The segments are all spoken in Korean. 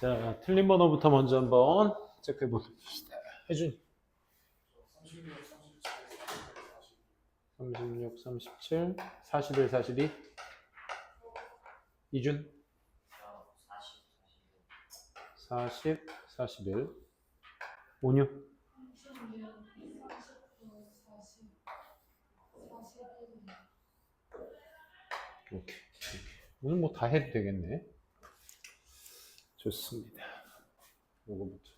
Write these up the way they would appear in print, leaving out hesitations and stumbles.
자, 틀린 번호부터 먼저 한번 체크해 봅시다. 혜준. 36, 37, 41, 42. 이준. 40, 41. 온유. 오케이. 오늘 뭐 다 해도 되겠네. 좋습니다. 요거부터.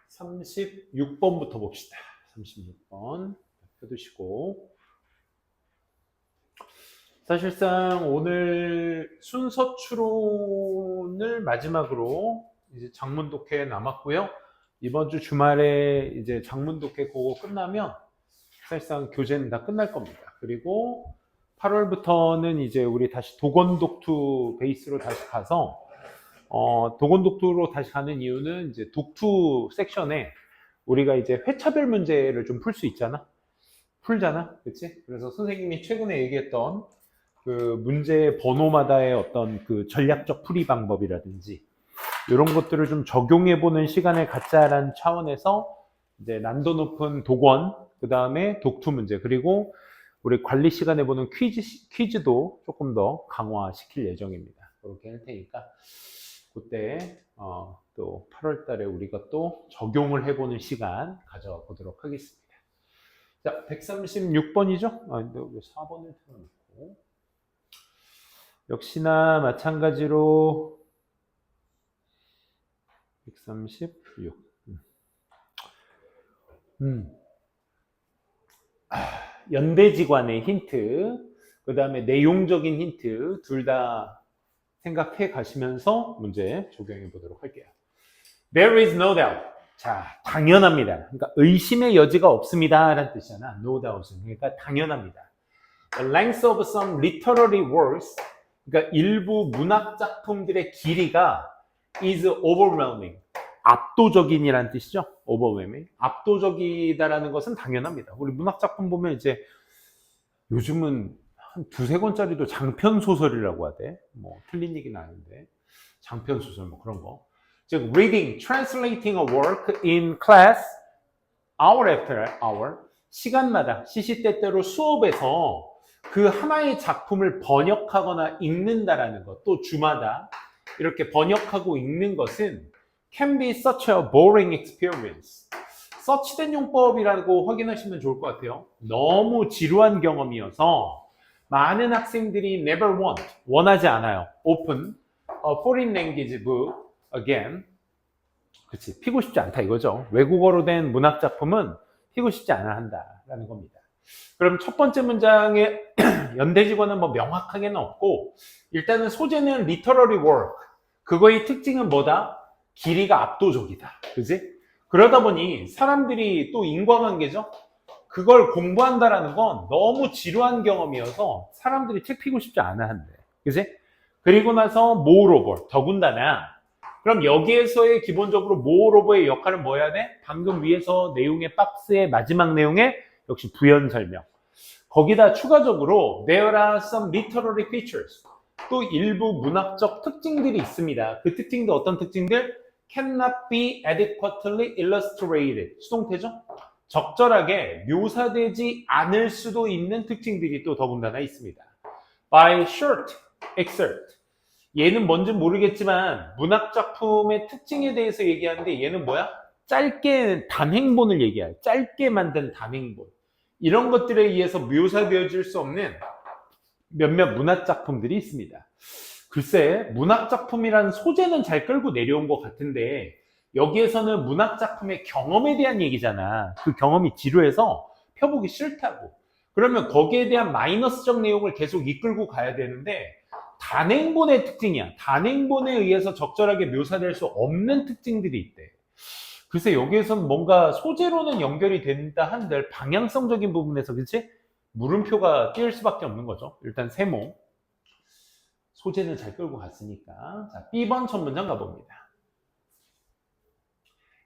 (36번부터) 봅시다. 36번 펴두시고, 사실상 오늘 순서 추론을 마지막으로 이제 장문 독해 남았고요. 이번 주 주말에 이제 장문 독해 그거 끝나면 사실상 교재는 다 끝날 겁니다. 그리고 8월부터는 이제 우리 다시 도건독투 베이스로 다시 가서 도건독투로 다시 가는 이유는 이제 독투 섹션에 우리가 이제 회차별 문제를 좀 풀 수 있잖아. 풀잖아. 그치? 그래서 선생님이 최근에 얘기했던 그 문제 번호마다의 어떤 그 전략적 풀이 방법이라든지 이런 것들을 좀 적용해 보는 시간을 갖자라는 차원에서 이제 난도 높은 도권, 그 다음에 독투 문제, 그리고 우리 관리 시간에 보는 퀴즈도 조금 더 강화시킬 예정입니다. 그렇게 할 테니까 그때 또 8월 달에 우리가 또 적용을 해보는 시간 가져보도록 하겠습니다. 자, 136번이죠? 근데 왜 4번을 틀어놓고. 역시나 마찬가지로 136. 연대지관의 힌트, 그 다음에 내용적인 힌트 둘 다 생각해 가시면서 문제 적용해 보도록 할게요. There is no doubt. 자, 당연합니다. 그러니까 의심의 여지가 없습니다 라는 뜻이잖아. No doubt은. 그러니까 당연합니다. The length of some literary works, 그러니까 일부 문학 작품들의 길이가 is overwhelming. 압도적인이라는 뜻이죠. overwhelming. 압도적이다라는 것은 당연합니다. 우리 문학 작품 보면 이제 요즘은 한 두세 권짜리도 장편 소설이라고 하대. 뭐 틀린 얘기는 아닌데 장편 소설 뭐 그런 거. 즉 reading, translating a work in class, hour after hour, 시간마다 시시때때로 수업에서 그 하나의 작품을 번역하거나 읽는다라는 것, 또 주마다 이렇게 번역하고 읽는 것은 can be such a boring experience. 서치된 용법이라고 확인하시면 좋을 것 같아요. 너무 지루한 경험이어서 많은 학생들이 never want, 원하지 않아요. open a foreign language book again. 그치, 피고 싶지 않다 이거죠. 외국어로 된 문학 작품은 피고 싶지 않아 한다라는 겁니다. 그럼 첫 번째 문장에 연대지관은 뭐 명확하게는 없고, 일단은 소재는 literary work. 그거의 특징은 뭐다? 길이가 압도적이다. 그지? 그러다 보니 사람들이 또 인과관계죠? 그걸 공부한다라는 건 너무 지루한 경험이어서 사람들이 책 피고 싶지 않아 한대. 그지? 그리고 나서 moreover, 더군다나. 그럼 여기에서의 기본적으로 moreover의 역할은 뭐 해야 돼? 방금 위에서 내용의 박스의 마지막 내용에 역시 부연 설명. 거기다 추가적으로 there are some literary features. 또 일부 문학적 특징들이 있습니다. 그 특징도 어떤 특징들? cannot be adequately illustrated. 수동태죠? 적절하게 묘사되지 않을 수도 있는 특징들이 또 더군다나 있습니다. by short excerpt. 얘는 뭔지 모르겠지만 문학작품의 특징에 대해서 얘기하는데 얘는 뭐야? 짧게 단행본을 얘기해요. 짧게 만든 단행본. 이런 것들에 의해서 묘사되어질 수 없는 몇몇 문학작품들이 있습니다. 글쎄, 문학작품이라는 소재는 잘 끌고 내려온 것 같은데 여기에서는 문학작품의 경험에 대한 얘기잖아. 그 경험이 지루해서 펴보기 싫다고. 그러면 거기에 대한 마이너스적 내용을 계속 이끌고 가야 되는데 단행본의 특징이야. 단행본에 의해서 적절하게 묘사될 수 없는 특징들이 있대. 글쎄 여기에서는 뭔가 소재로는 연결이 된다 한들 방향성적인 부분에서 그치? 물음표가 띄을 수밖에 없는 거죠. 일단 세모. 소재는 잘 끌고 갔으니까. 자, B번 첫 문장 가봅니다.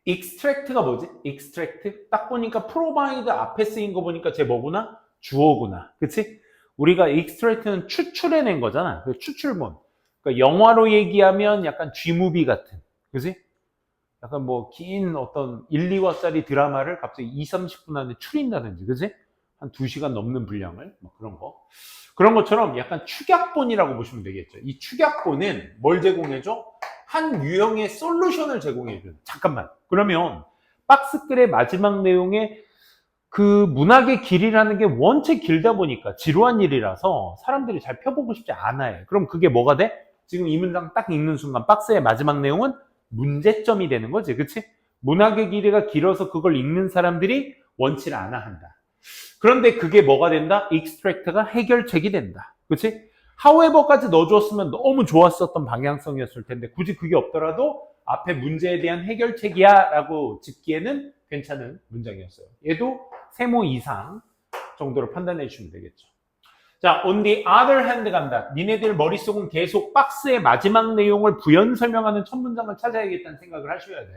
extract가 뭐지? extract? 딱 보니까 provide 앞에 쓰인 거 보니까 쟤 뭐구나? 주어구나. 그치? 우리가 extract는 추출해낸 거잖아. 그 추출문. 그러니까 영화로 얘기하면 약간 Gmovie 같은. 그치? 약간 뭐 긴 어떤 1, 2화짜리 드라마를 갑자기 2, 30분 안에 추린다든지. 그치? 한 2시간 넘는 분량을. 뭐 그런 거. 그런 것처럼 약간 축약본이라고 보시면 되겠죠. 이 축약본은 뭘 제공해줘? 한 유형의 솔루션을 제공해줘요. 잠깐만. 그러면 박스글의 마지막 내용에 그 문학의 길이라는 게 원체 길다 보니까 지루한 일이라서 사람들이 잘 펴보고 싶지 않아요. 그럼 그게 뭐가 돼? 지금 이 문장 딱 읽는 순간 박스의 마지막 내용은 문제점이 되는 거지. 그치? 문학의 길이가 길어서 그걸 읽는 사람들이 원치를 않아 한다. 그런데 그게 뭐가 된다? extract가 해결책이 된다. 그치? however까지 넣어줬으면 너무 좋았었던 방향성이었을 텐데 굳이 그게 없더라도 앞에 문제에 대한 해결책이야 라고 짓기에는 괜찮은 문장이었어요. 얘도 세모 이상 정도로 판단해 주시면 되겠죠. 자, on the other hand 간다. 니네들 머릿속은 계속 박스의 마지막 내용을 부연 설명하는 첫 문장을 찾아야겠다는 생각을 하셔야 돼.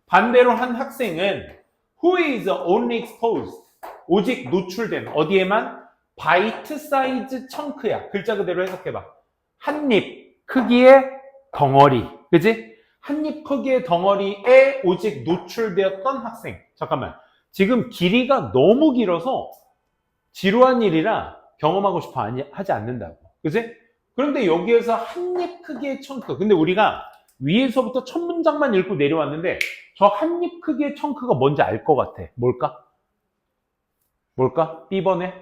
반대로 한 학생은 who is only exposed 오직 노출된 어디에만 바이트 사이즈 청크야. 글자 그대로 해석해봐. 한 입 크기의 덩어리. 그지? 한 입 크기의 덩어리에 오직 노출되었던 학생. 잠깐만. 지금 길이가 너무 길어서 지루한 일이라 경험하고 싶어 하지 않는다고. 그지? 그런데 여기에서 한 입 크기의 청크. 근데 우리가 위에서부터 첫 문장만 읽고 내려왔는데 저 한 입 크기의 청크가 뭔지 알 것 같아. 뭘까? B번에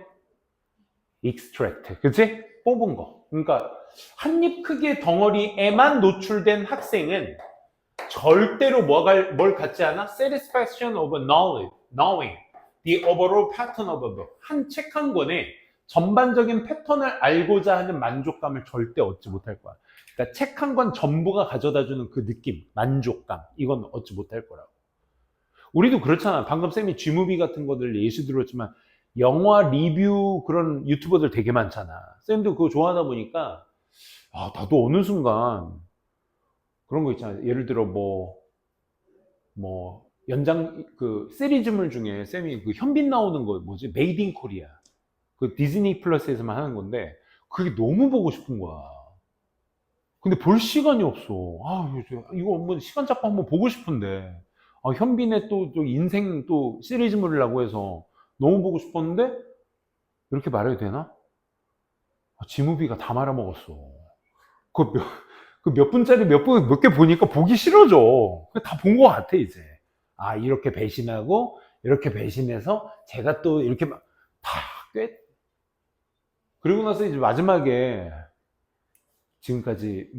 extract. 그치? 뽑은 거. 그러니까 한 입 크기의 덩어리에만 노출된 학생은 절대로 뭘 갖지 않아? Satisfaction of knowing the overall pattern of a book. 한 책 한 권에 전반적인 패턴을 알고자 하는 만족감을 절대 얻지 못할 거야. 그러니까 책 한 권 전부가 가져다주는 그 느낌, 만족감, 이건 얻지 못할 거라고. 우리도 그렇잖아. 방금 쌤이 Gmovie 같은 거들 예시 들었지만 영화 리뷰 그런 유튜버들 되게 많잖아. 쌤도 그거 좋아하다 보니까 나도 어느 순간 그런 거 있잖아. 예를 들어 연장 그 시리즈물 중에 쌤이 그 현빈 나오는 거 뭐지? 메이드 인 코리아. 그 디즈니 플러스에서만 하는 건데 그게 너무 보고 싶은 거야. 근데 볼 시간이 없어. 이거 뭐 시간 잡고 한번 보고 싶은데 현빈의 또 인생 또 시리즈물이라고 해서 너무 보고 싶었는데 이렇게 말해도 되나? 지무비가 다 말아먹었어. 그 몇 분짜리 몇 개 보니까 보기 싫어져. 다 본 것 같아 이제. 이렇게 배신하고 이렇게 배신해서 제가 또 이렇게 다 그리고 나서 이제 마지막에 지금까지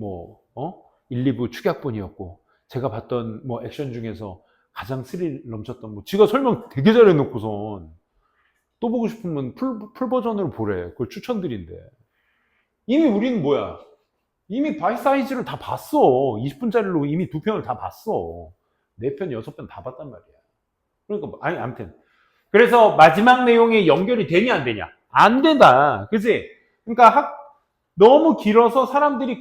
1, 2부 축약본이었고 제가 봤던 액션 중에서 가장 스릴 넘쳤던 지가 설명 되게 잘해놓고선 또 보고 싶으면 풀 버전으로 보래. 그걸 추천드린대. 이미 우리는 뭐야? 이미 바이 사이즈를 다 봤어. 20분짜리로 이미 2편을 다 봤어. 4편, 6편 다 봤단 말이야. 그러니까 아무튼 그래서 마지막 내용에 연결이 되냐 안 되냐? 안 된다. 그치? 그러니까 너무 길어서 사람들이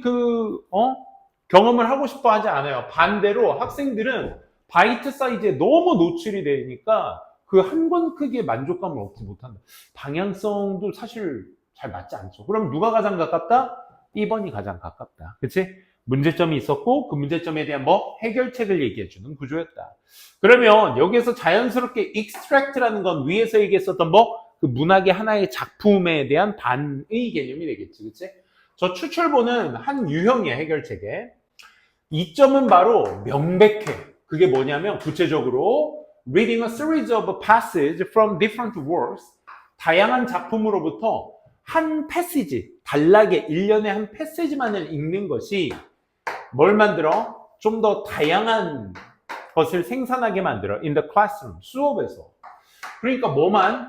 경험을 하고 싶어 하지 않아요. 반대로 학생들은 바이트 사이즈에 너무 노출이 되니까 그 한 권 크기의 만족감을 얻지 못한다. 방향성도 사실 잘 맞지 않죠. 그럼 누가 가장 가깝다? B번이 가장 가깝다. 그치? 문제점이 있었고 그 문제점에 대한 해결책을 얘기해주는 구조였다. 그러면 여기에서 자연스럽게 extract라는 건 위에서 얘기했었던 그 문학의 하나의 작품에 대한 반의 개념이 되겠지. 그치? 저 추출본은 한 유형이야, 해결책에. 이점은 바로 명백해. 그게 뭐냐면 구체적으로 reading a series of passages from different works 다양한 작품으로부터 한 패시지, 단락의 일련의 한 패시지만을 읽는 것이 뭘 만들어? 좀 더 다양한 것을 생산하게 만들어. in the classroom, 수업에서. 그러니까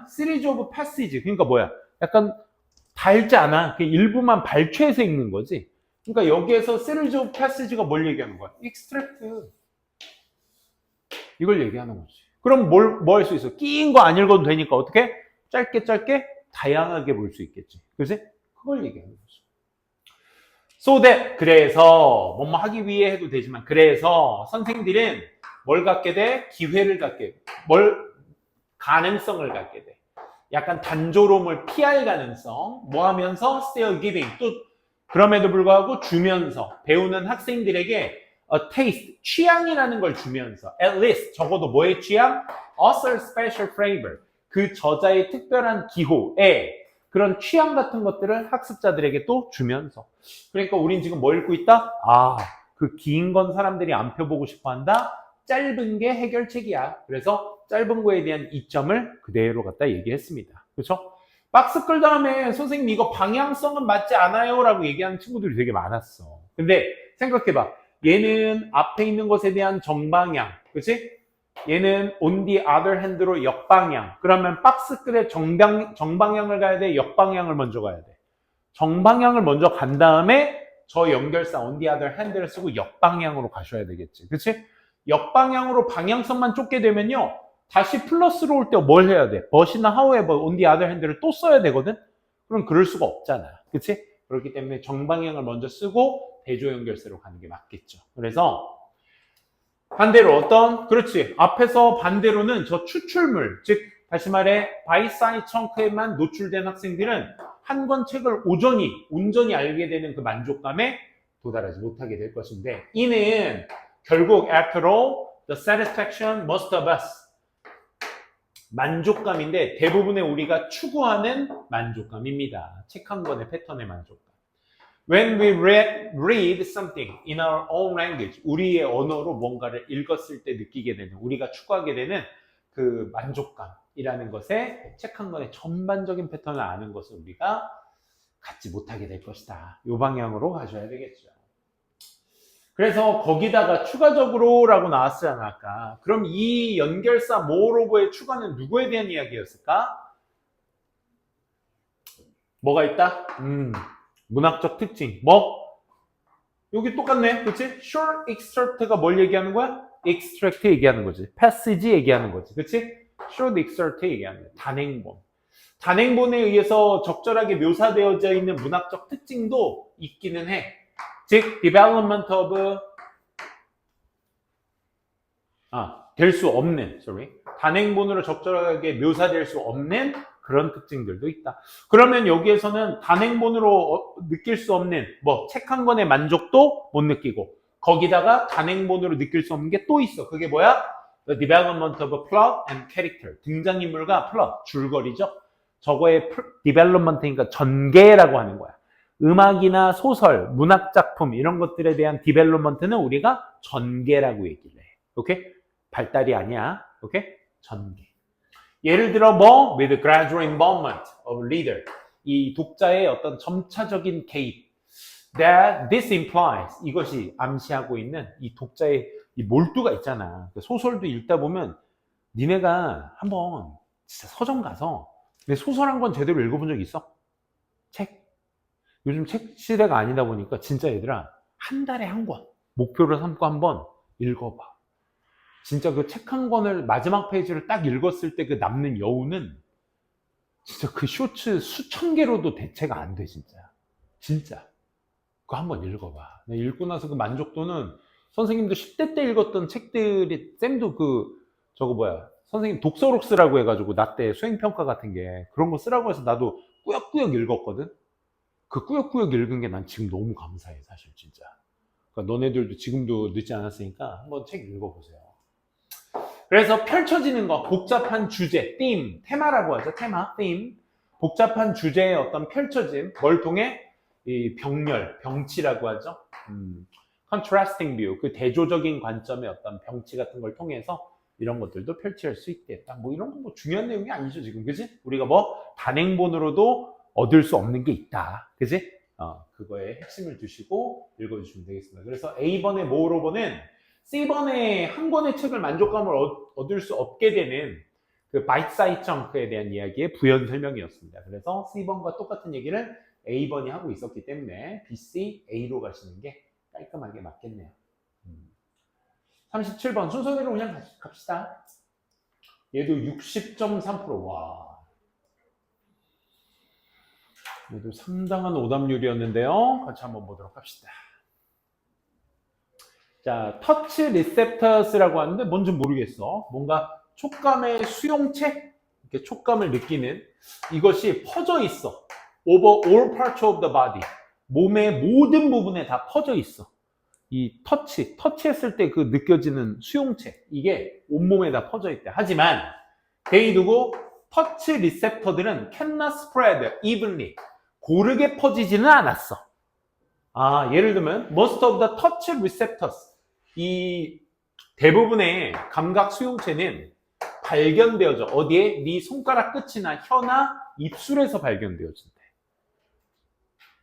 series of passage, 그러니까 뭐야? 약간 달지 않아. 그 일부만 발췌해서 읽는 거지. 그러니까 여기에서 series of passage가 뭘 얘기하는 거야? extract. 이걸 얘기하는 거지. 그럼 뭐 할 수 있어? 끼인 거 안 읽어도 되니까 어떻게? 짧게 다양하게 볼 수 있겠지. 그치? 그걸 얘기하는 거죠. So that, 그래서 하기 위해 해도 되지만 그래서 선생들은 뭘 갖게 돼? 기회를 갖게 돼. 가능성을 갖게 돼. 약간 단조로움을 피할 가능성. 뭐 하면서? still giving. 또 그럼에도 불구하고 주면서 배우는 학생들에게 a taste, 취향이라는 걸 주면서 at least 적어도 뭐의 취향? author's special flavor. 그 저자의 특별한 기호에 그런 취향 같은 것들을 학습자들에게 또 주면서. 그러니까 우린 지금 뭐 읽고 있다? 그 긴 건 사람들이 안 펴보고 싶어 한다. 짧은 게 해결책이야. 그래서 짧은 거에 대한 이점을 그대로 갖다 얘기했습니다. 그렇죠? 박스 끌 다음에 선생님 이거 방향성은 맞지 않아요 라고 얘기하는 친구들이 되게 많았어. 근데 생각해봐. 얘는 앞에 있는 것에 대한 정방향. 그치? 얘는 on the other hand로 역방향. 그러면 박스 끌에 정방향을 가야 돼? 역방향을 먼저 가야 돼? 정방향을 먼저 간 다음에 저 연결사 on the other hand를 쓰고 역방향으로 가셔야 되겠지. 그치? 역방향으로 방향성만 쫓게 되면요. 다시 플러스로 올 때 뭘 해야 돼? but이나 however on the other hand를 또 써야 되거든? 그럼 그럴 수가 없잖아. 그치? 그렇기 때문에 정방향을 먼저 쓰고 대조 연결사로 가는 게 맞겠죠. 그래서 반대로 그렇지. 앞에서 반대로는 저 추출물, 즉 다시 말해 바이사이 청크에만 노출된 학생들은 한 권 책을 온전히 알게 되는 그 만족감에 도달하지 못하게 될 것인데 이는 결국 after all, the satisfaction most of us 만족감인데 대부분의 우리가 추구하는 만족감입니다. 책 한 권의 패턴의 만족감. When we read something in our own language, 우리의 언어로 뭔가를 읽었을 때 느끼게 되는, 우리가 추구하게 되는 그 만족감이라는 것에 책 한 권의 전반적인 패턴을 아는 것을 우리가 갖지 못하게 될 것이다. 이 방향으로 가셔야 되겠죠. 그래서 거기다가 추가적으로 라고 나왔잖아 아까. 그럼 이 연결사 moreover의 추가는 누구에 대한 이야기였을까? 뭐가 있다? 문학적 특징. 여기 똑같네. 그치? short excerpt가 뭘 얘기하는 거야? extract 얘기하는 거지. passage 얘기하는 거지. 그치? short excerpt 얘기하는 거야. 단행본. 단행본에 의해서 적절하게 묘사되어져 있는 문학적 특징도 있기는 해. 즉, development of 될 수 없는, 단행본으로 적절하게 묘사될 수 없는 그런 특징들도 있다. 그러면 여기에서는 단행본으로 느낄 수 없는 책 한 권의 만족도 못 느끼고 거기다가 단행본으로 느낄 수 없는 게 또 있어. 그게 뭐야? The development of a plot and character. 등장인물과 플롯, 줄거리죠. 저거의 development니까 전개라고 하는 거야. 음악이나 소설, 문학작품 이런 것들에 대한 development는 우리가 전개라고 얘기를 해. 오케이? 발달이 아니야. 오케이? 전개. 예를 들어 with gradual involvement of reader. 이 독자의 어떤 점차적인 개입. That this implies. 이것이 암시하고 있는 이 독자의 이 몰두가 있잖아. 소설도 읽다 보면 니네가 한번 진짜 서점 가서 내 소설 한 권 제대로 읽어본 적 있어? 책? 요즘 책 시대가 아니다 보니까 진짜 얘들아 한 달에 한 권 목표를 삼고 한번 읽어봐. 진짜 그 책 한 권을 마지막 페이지를 딱 읽었을 때 그 남는 여운은 진짜 그 쇼츠 수천 개로도 대체가 안 돼 진짜. 그거 한번 읽어봐. 읽고 나서 그 만족도는 선생님도 10대 때 읽었던 책들이 쌤도 선생님 독서록 쓰라고 해가지고 나 때 수행평가 같은 게 그런 거 쓰라고 해서 나도 꾸역꾸역 읽었거든. 그 꾸역꾸역 읽은 게 난 지금 너무 감사해 사실 진짜. 그러니까 너네들도 지금도 늦지 않았으니까 한번 책 읽어보세요. 그래서 펼쳐지는 거, 복잡한 주제, 테마라고 하죠. theme. 복잡한 주제의 어떤 펼쳐짐, 뭘 통해? 이 병치라고 하죠. contrasting view, 그 대조적인 관점의 어떤 병치 같은 걸 통해서 이런 것들도 펼칠 수 있겠다. 이런 거 중요한 내용이 아니죠, 지금. 그지? 우리가 단행본으로도 얻을 수 없는 게 있다. 그지? 그거에 핵심을 두시고 읽어주시면 되겠습니다. 그래서 A번의 moreover는 C번에 한 권의 책을 만족감을 얻을 수 없게 되는 그 bite size chunk에 대한 이야기의 부연 설명이었습니다. 그래서 C번과 똑같은 얘기를 A번이 하고 있었기 때문에 B, C, A로 가시는 게 깔끔하게 맞겠네요. 37번 순서대로 그냥 갑시다. 얘도 60.3%. 와. 얘도 상당한 오답률이었는데요. 같이 한번 보도록 합시다. 자, 터치 리셉터스라고 하는데 뭔지 모르겠어. 뭔가 촉감의 수용체? 이렇게 촉감을 느끼는 이것이 퍼져 있어. Over all parts of the body. 몸의 모든 부분에 다 퍼져 있어. 이 터치했을 때 그 느껴지는 수용체. 이게 온몸에 다 퍼져 있대. 하지만 they 두고 터치 리셉터들은 cannot spread evenly. 고르게 퍼지지는 않았어. 아, 예를 들면 most of the touch receptors. 이 대부분의 감각 수용체는 발견되어져. 어디에? 네 손가락 끝이나 혀나 입술에서 발견되어진대.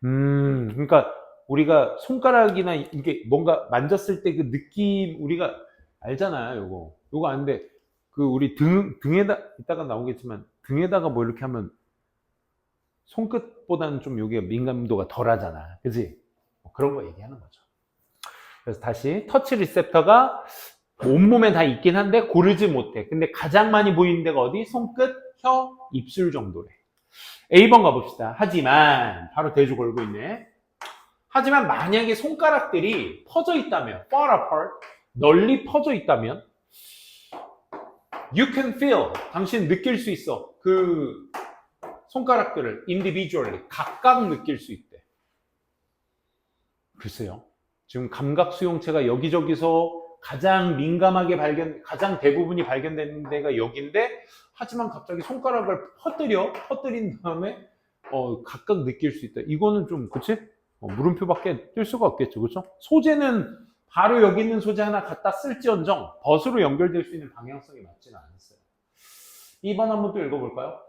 그러니까 우리가 손가락이나 이게 뭔가 만졌을 때 그 느낌 우리가 알잖아요. 요거 아는데 그 우리 등에다 이따가 나오겠지만 등에다가 뭐 이렇게 하면 손끝보다는 좀 요게 민감도가 덜 하잖아. 그지? 그런 거 얘기하는 거죠. 그래서 다시 터치 리셉터가 온몸에 다 있긴 한데 고르지 못해. 근데 가장 많이 보이는 데가 어디? 손끝, 혀, 입술 정도래. A번 가봅시다. 하지만 바로 대조 걸고 있네. 하지만 만약에 손가락들이 퍼져 있다면 far apart, 널리 퍼져 있다면 you can feel, 당신 느낄 수 있어. 그 손가락들을 individually, 각각 느낄 수 있대. 글쎄요. 지금 감각 수용체가 여기저기서 가장 민감하게 가장 대부분이 발견되는 데가 여기인데, 하지만 갑자기 손가락을 퍼뜨린 다음에, 각각 느낄 수 있다. 이거는 좀, 그치? 물음표밖에 뜰 수가 없겠죠. 그쵸? 소재는 바로 여기 있는 소재 하나 갖다 쓸지언정, 벗으로 연결될 수 있는 방향성이 맞지는 않았어요. 2번 한번 또 읽어볼까요?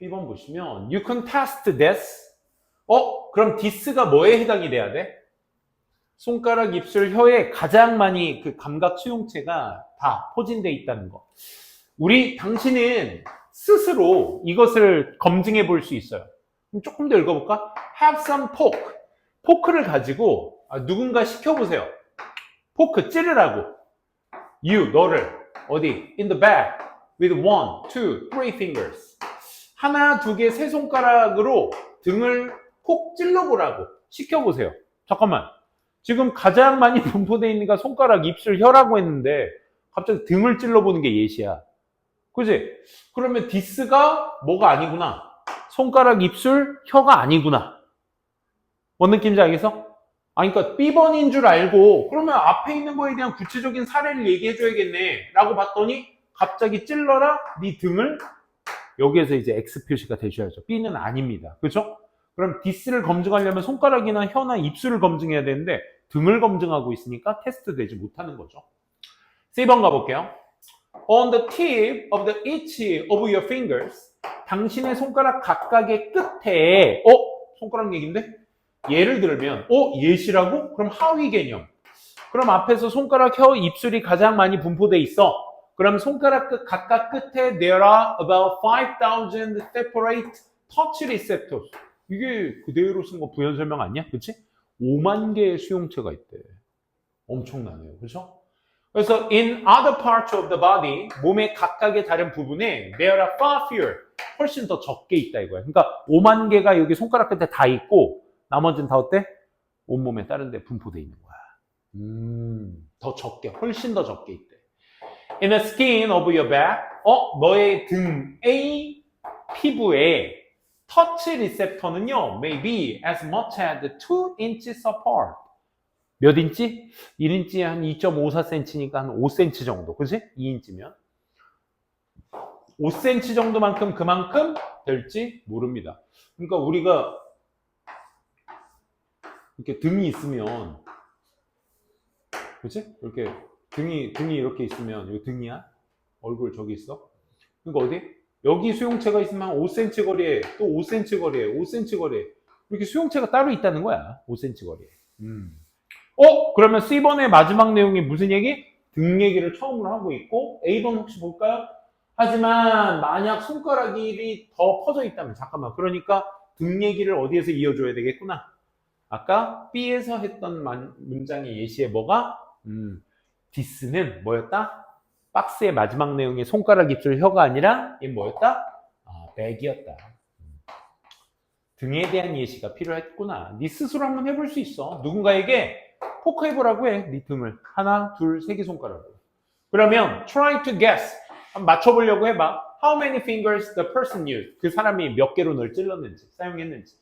2번 보시면, you can test this. 그럼 this가 뭐에 해당이 돼야 돼? 손가락, 입술, 혀에 가장 많이 그 감각 수용체가 다 포진되어 있다는 거. 당신은 스스로 이것을 검증해 볼 수 있어요. 그럼 조금 더 읽어볼까? Have some poke. 포크를 가지고 누군가 시켜보세요. 포크 찌르라고. 너를 어디? In the back with 1, 2, 3 fingers. 하나, 두 개, 세 손가락으로 등을 콕 찔러보라고 시켜보세요. 잠깐만. 지금 가장 많이 분포되어 있는 게 손가락, 입술, 혀라고 했는데 갑자기 등을 찔러보는 게 예시야. 그지? 그러면 디스가 뭐가 아니구나. 손가락, 입술, 혀가 아니구나. 뭔 느낌인지 알겠어? 그러니까 B번인 줄 알고 그러면 앞에 있는 거에 대한 구체적인 사례를 얘기해줘야겠네 라고 봤더니 갑자기 찔러라 네 등을 여기에서 이제 X 표시가 되셔야죠. B는 아닙니다. 그렇죠? 그럼 디스를 검증하려면 손가락이나 혀나 입술을 검증해야 되는데 등을 검증하고 있으니까 테스트 되지 못하는 거죠. C번 가볼게요. On the tip of the each of your fingers. 당신의 손가락 각각의 끝에 손가락 얘기인데? 예를 들면 예시라고? 그럼 하위 개념. 그럼 앞에서 손가락, 혀, 입술이 가장 많이 분포돼 있어. 그럼 손가락 끝 각각 끝에 there are about 5,000 separate touch receptors. 이게 그대로 쓴 거 부연 설명 아니야? 그치? 5만 개의 수용체가 있대. 엄청나네요. 그렇죠? 그래서 in other parts of the body, 몸의 각각의 다른 부분에 there are far fewer, 훨씬 더 적게 있다 이거야. 그러니까 5만 개가 여기 손가락 끝에 다 있고 나머지는 다 어때? 온몸에 다른 데 분포되어 있는 거야. 더 적게, 훨씬 더 적게 있대. In the skin of your back, 너의 등의 피부에 터치 리셉터는요, may be as much as 2 inches apart. 몇 인치? 1인치에 한 2.54cm니까 한 5cm 정도. 그치? 2인치면. 5cm 정도만큼 그만큼 될지 모릅니다. 그러니까 우리가 이렇게 등이 있으면, 그치? 이렇게 등이 이렇게 있으면, 이거 등이야? 얼굴 저기 있어? 그러니까 어디? 여기 수용체가 있으면 5cm 거리에, 또 5cm 거리에, 5cm 거리에. 이렇게 수용체가 따로 있다는 거야. 5cm 거리에. 그러면 C번의 마지막 내용이 무슨 얘기? 등 얘기를 처음으로 하고 있고, A번 혹시 볼까요? 하지만 만약 손가락이 더 퍼져 있다면, 잠깐만. 그러니까 등 얘기를 어디에서 이어줘야 되겠구나. 아까 B에서 했던 문장의 예시에 뭐가? 디스는 뭐였다? 박스의 마지막 내용이 손가락, 입술, 혀가 아니라 얘 뭐였다? 백이었다. 등에 대한 예시가 필요했구나. 네 스스로 한번 해볼 수 있어. 누군가에게 포크해보라고 해. 리듬을. 하나, 둘, 세 개 손가락으로. 그러면 try to guess. 한번 맞춰보려고 해봐. How many fingers the person used? 그 사람이 몇 개로 널 찔렀는지, 사용했는지.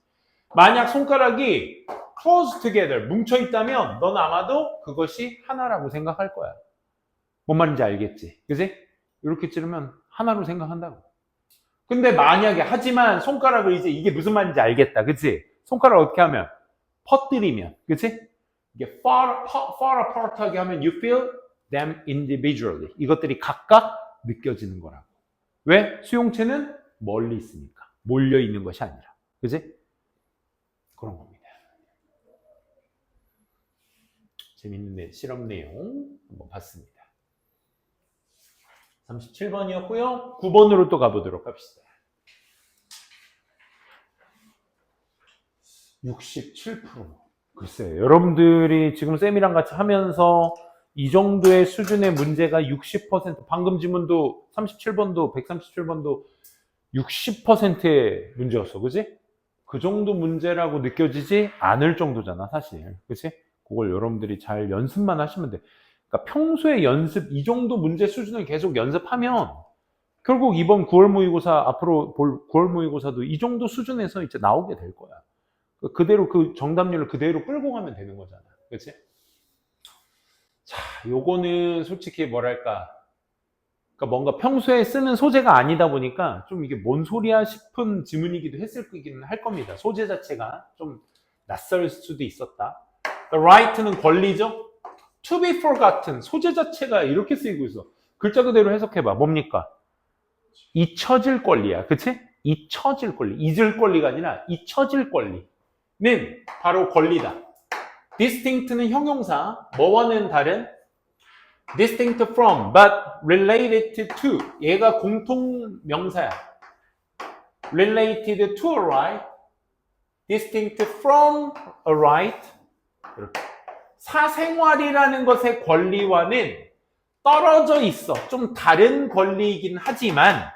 만약 손가락이 close together, 뭉쳐있다면 넌 아마도 그것이 하나라고 생각할 거야. 뭔 말인지 알겠지? 그지? 이렇게 찌르면 하나로 생각한다고. 근데 만약에, 하지만 손가락을 이제 이게 무슨 말인지 알겠다. 그치? 손가락을 어떻게 하면? 퍼뜨리면. 그치? 이게 far apart 하게 하면 you feel them individually. 이것들이 각각 느껴지는 거라고. 왜? 수용체는 멀리 있으니까. 몰려 있는 것이 아니라. 그치? 그런 겁니다. 재밌는 실험 내용 한번 봤습니다. 37번이었고요. 9번으로 또 가보도록 합시다. 67%. 글쎄, 여러분들이 지금 쌤이랑 같이 하면서 이 정도의 수준의 문제가 60%, 방금 지문도 37번도 137번도 60%의 문제였어. 그지? 그 정도 문제라고 느껴지지 않을 정도잖아, 사실. 그치? 그걸 여러분들이 잘 연습만 하시면 돼. 그러니까 평소에 연습, 이 정도 문제 수준을 계속 연습하면 결국 이번 9월 모의고사, 앞으로 볼 9월 모의고사도 이 정도 수준에서 이제 나오게 될 거야. 그대로 그 정답률을 그대로 끌고 가면 되는 거잖아. 그치? 자, 요거는 솔직히 뭐랄까. 그러니까 뭔가 평소에 쓰는 소재가 아니다 보니까 좀 이게 뭔 소리야 싶은 지문이기도 했을 거긴 할 겁니다. 소재 자체가 좀 낯설 수도 있었다. The right는 권리죠? To be forgotten. 소재 자체가 이렇게 쓰이고 있어. 글자 그대로 해석해봐. 뭡니까? 잊혀질 권리야. 그치? 잊혀질 권리. 잊을 권리가 아니라 잊혀질 권리는 바로 권리다. distinct는 형용사. 뭐와는 다른? distinct from, but related to. 얘가 공통 명사야. related to a right. distinct from a right. 이렇게. 사생활이라는 것의 권리와는 떨어져 있어. 좀 다른 권리이긴 하지만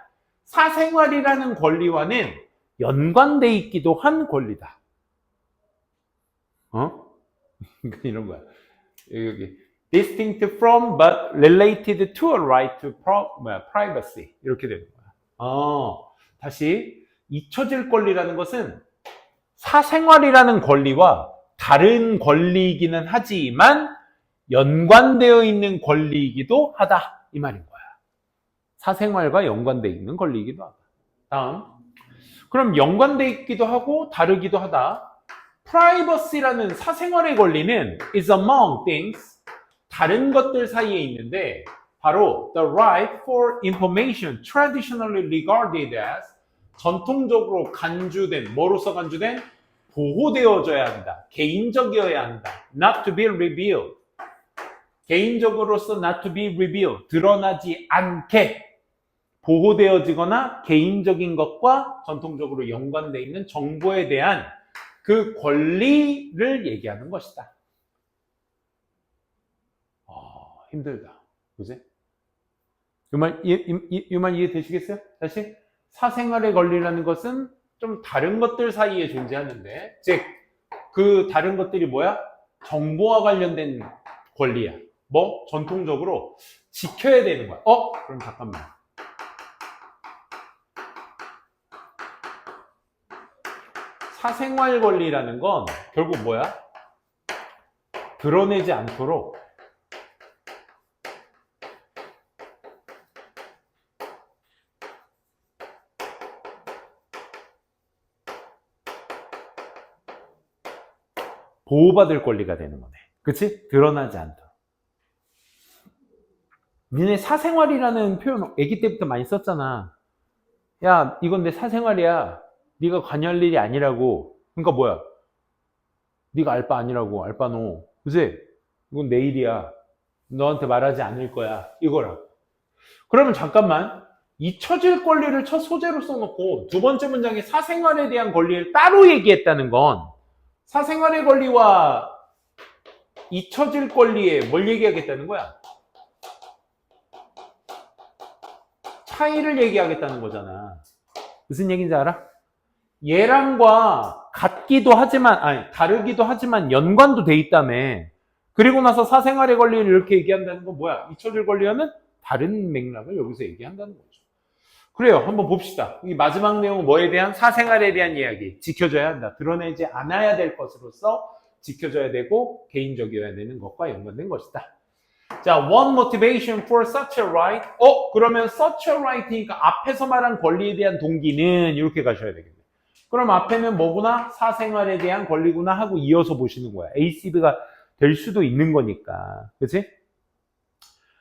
사생활이라는 권리와는 연관돼 있기도 한 권리다. 이런 거야. 여기 distinct from but related to a right to privacy. 이렇게 되는 거야. 다시 잊혀질 권리라는 것은 사생활이라는 권리와 다른 권리이기는 하지만 연관되어 있는 권리이기도 하다. 이 말인 거야. 사생활과 연관되어 있는 권리이기도 하다. 다음. 그럼 연관되어 있기도 하고 다르기도 하다. privacy라는 사생활의 권리는 is among things. 다른 것들 사이에 있는데 바로 the right for information traditionally regarded as 전통적으로 간주된, 뭐로서 간주된? 보호되어져야 한다. 개인적이어야 한다. Not to be revealed. 개인적으로서 not to be revealed. 드러나지 않게 보호되어지거나 개인적인 것과 전통적으로 연관되어 있는 정보에 대한 그 권리를 얘기하는 것이다. 힘들다. 그지? 이 말 이해되시겠어요? 다시. 사생활의 권리라는 것은 좀 다른 것들 사이에 존재하는데, 즉, 그 다른 것들이 뭐야? 정보와 관련된 권리야. 뭐? 전통적으로 지켜야 되는 거야. 그럼 잠깐만. 사생활 권리라는 건 결국 뭐야? 드러내지 않도록 보호받을 권리가 되는 거네. 그치? 드러나지 않도록. 니네 사생활이라는 표현 아기 때부터 많이 썼잖아. 야, 이건 내 사생활이야. 네가 관여할 일이 아니라고. 그러니까 뭐야? 네가 알바 아니라고. 알바노. 그치? 이건 내 일이야. 너한테 말하지 않을 거야. 이거라고. 그러면 잠깐만. 잊혀질 권리를 첫 소재로 써놓고 두 번째 문장에 사생활에 대한 권리를 따로 얘기했다는 건 사생활의 권리와 잊혀질 권리에 뭘 얘기하겠다는 거야? 차이를 얘기하겠다는 거잖아. 무슨 얘기인지 알아? 얘랑과 같기도 하지만, 다르기도 하지만 연관도 돼 있다며. 그리고 나서 사생활의 권리를 이렇게 얘기한다는 건 뭐야? 잊혀질 권리와는 다른 맥락을 여기서 얘기한다는 거죠. 그래요. 한번 봅시다. 이 마지막 내용은 뭐에 대한? 사생활에 대한 이야기. 지켜져야 한다. 드러내지 않아야 될 것으로서 지켜져야 되고 개인적이어야 되는 것과 연관된 것이다. 자, one motivation for such a right. 그러면 such a right이니까 앞에서 말한 권리에 대한 동기는 이렇게 가셔야 되겠네. 그럼 앞에는 뭐구나? 사생활에 대한 권리구나 하고 이어서 보시는 거야. A, C, B가 될 수도 있는 거니까. 그치?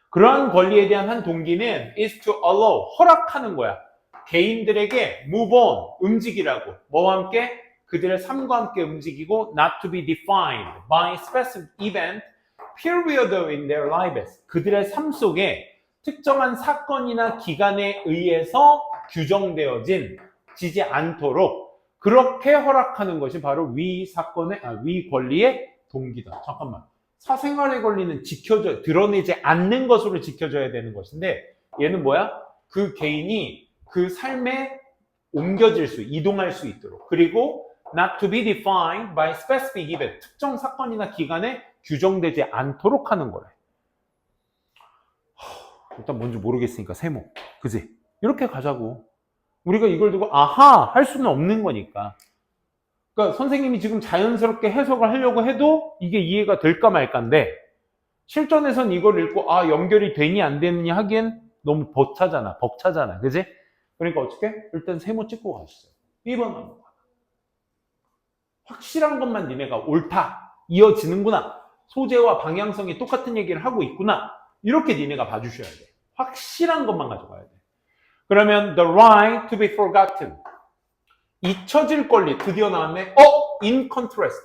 그러한 권리에 대한 한 동기는 is to allow, 허락하는 거야. 개인들에게 move on, 움직이라고. 뭐와 함께? 그들의 삶과 함께 움직이고 not to be defined by specific event, period in their lives. 그들의 삶 속에 특정한 사건이나 기간에 의해서 규정되어지지 않도록 그렇게 허락하는 것이 바로 위 권리의 동기다. 잠깐만. 사생활의 권리는 드러내지 않는 것으로 지켜져야 되는 것인데 얘는 뭐야? 그 개인이 그 삶에 이동할 수 있도록 그리고 not to be defined by specific event, 특정 사건이나 기간에 규정되지 않도록 하는 거래. 일단 뭔지 모르겠으니까 세모. 그지? 이렇게 가자고. 우리가 이걸 두고 아하 할 수는 없는 거니까. 그러니까 선생님이 지금 자연스럽게 해석을 하려고 해도 이게 이해가 될까 말까인데 실전에선 이걸 읽고 연결이 되니 안 되느냐 하기엔 너무 벅차잖아. 그지? 그러니까 어떻게? 일단 세모 찍고 가시죠. 1번 넘어가. 확실한 것만 니네가 옳다. 이어지는구나. 소재와 방향성이 똑같은 얘기를 하고 있구나. 이렇게 니네가 봐주셔야 돼. 확실한 것만 가져가야 돼. 그러면 the right to be forgotten. 잊혀질 권리 드디어 나왔네. in contrast.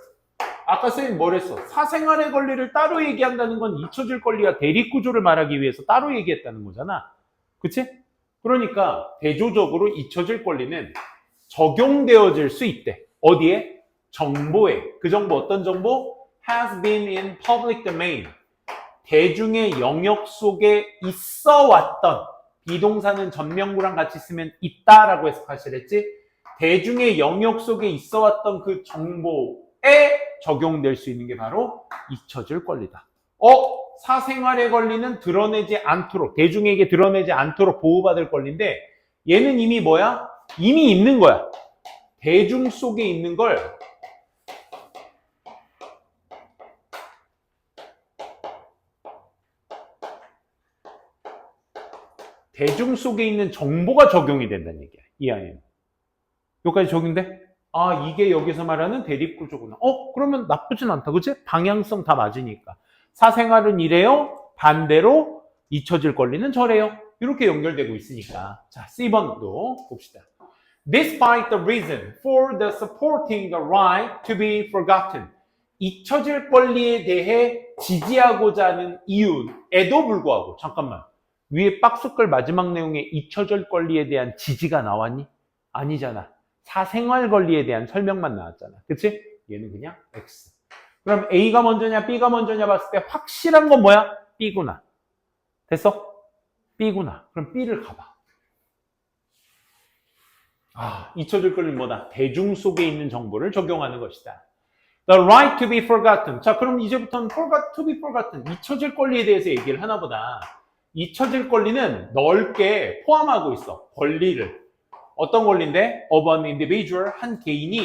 아까 선생님 뭐랬어? 사생활의 권리를 따로 얘기한다는 건 잊혀질 권리와 대립구조를 말하기 위해서 따로 얘기했다는 거잖아. 그치? 그러니까 대조적으로 잊혀질 권리는 적용되어질 수 있대. 어디에? 정보에. 그 정보 어떤 정보? has been in public domain. 대중의 영역 속에 있어 왔던 비동사는 전명구랑 같이 쓰면 있다라고 해석하시랬지? 대중의 영역 속에 있어 왔던 그 정보에 적용될 수 있는 게 바로 잊혀질 권리다. 사생활의 권리는 드러내지 않도록, 대중에게 드러내지 않도록 보호받을 권리인데 얘는 이미 뭐야? 이미 있는 거야. 대중 속에 있는 걸 대중 속에 있는 정보가 적용이 된다는 얘기야. 이 안에는. 여기까지 적용돼? 이게 여기서 말하는 대립구조구나. 그러면 나쁘진 않다. 그치? 방향성 다 맞으니까. 사생활은 이래요. 반대로 잊혀질 권리는 저래요. 이렇게 연결되고 있으니까. 자, C번도 봅시다. Despite the reason for the supporting the right to be forgotten. 잊혀질 권리에 대해 지지하고자 하는 이유에도 불구하고 잠깐만. 위에 박스글 마지막 내용에 잊혀질 권리에 대한 지지가 나왔니? 아니잖아. 사생활 권리에 대한 설명만 나왔잖아. 그치? 얘는 그냥 X. 그럼 A가 먼저냐 B가 먼저냐 봤을 때 확실한 건 뭐야? B구나. 됐어? B구나. 그럼 B를 가봐. 잊혀질 권리는 뭐다? 대중 속에 있는 정보를 적용하는 것이다. The right to be forgotten. 자, 그럼 이제부터는 to be forgotten. 잊혀질 권리에 대해서 얘기를 하나 보다. 잊혀질 권리는 넓게 포함하고 있어. 권리를. 어떤 권리인데? Of an individual, 한 개인이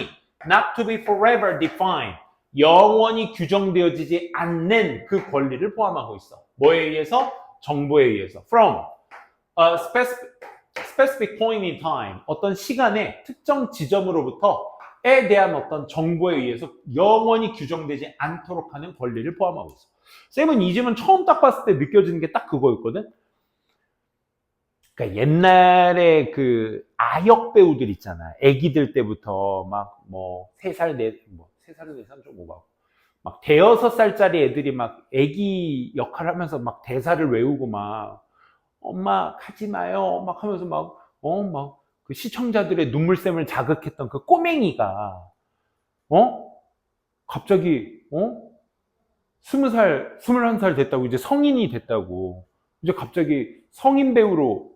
not to be forever defined, 영원히 규정되어지지 않는 그 권리를 포함하고 있어. 뭐에 의해서? 정보에 의해서. From a specific point in time, 어떤 시간의 특정 지점으로부터에 대한 어떤 정보에 의해서 영원히 규정되지 않도록 하는 권리를 포함하고 있어. 쌤은 이 질문 처음 딱 봤을 때 느껴지는 게 딱 그거였거든. 그러니까 옛날에 그 아역 배우들 있잖아. 애기들 때부터 막 뭐 3살, 3살은 4살 좀 오바고. 막 대여섯 살짜리 애들이 막 애기 역할 하면서 막 대사를 외우고 막 엄마 가지 마요 막 하면서 막 그 시청자들의 눈물샘을 자극했던 그 꼬맹이가 갑자기 20살, 21살 됐다고 이제 성인이 됐다고 이제 갑자기 성인 배우로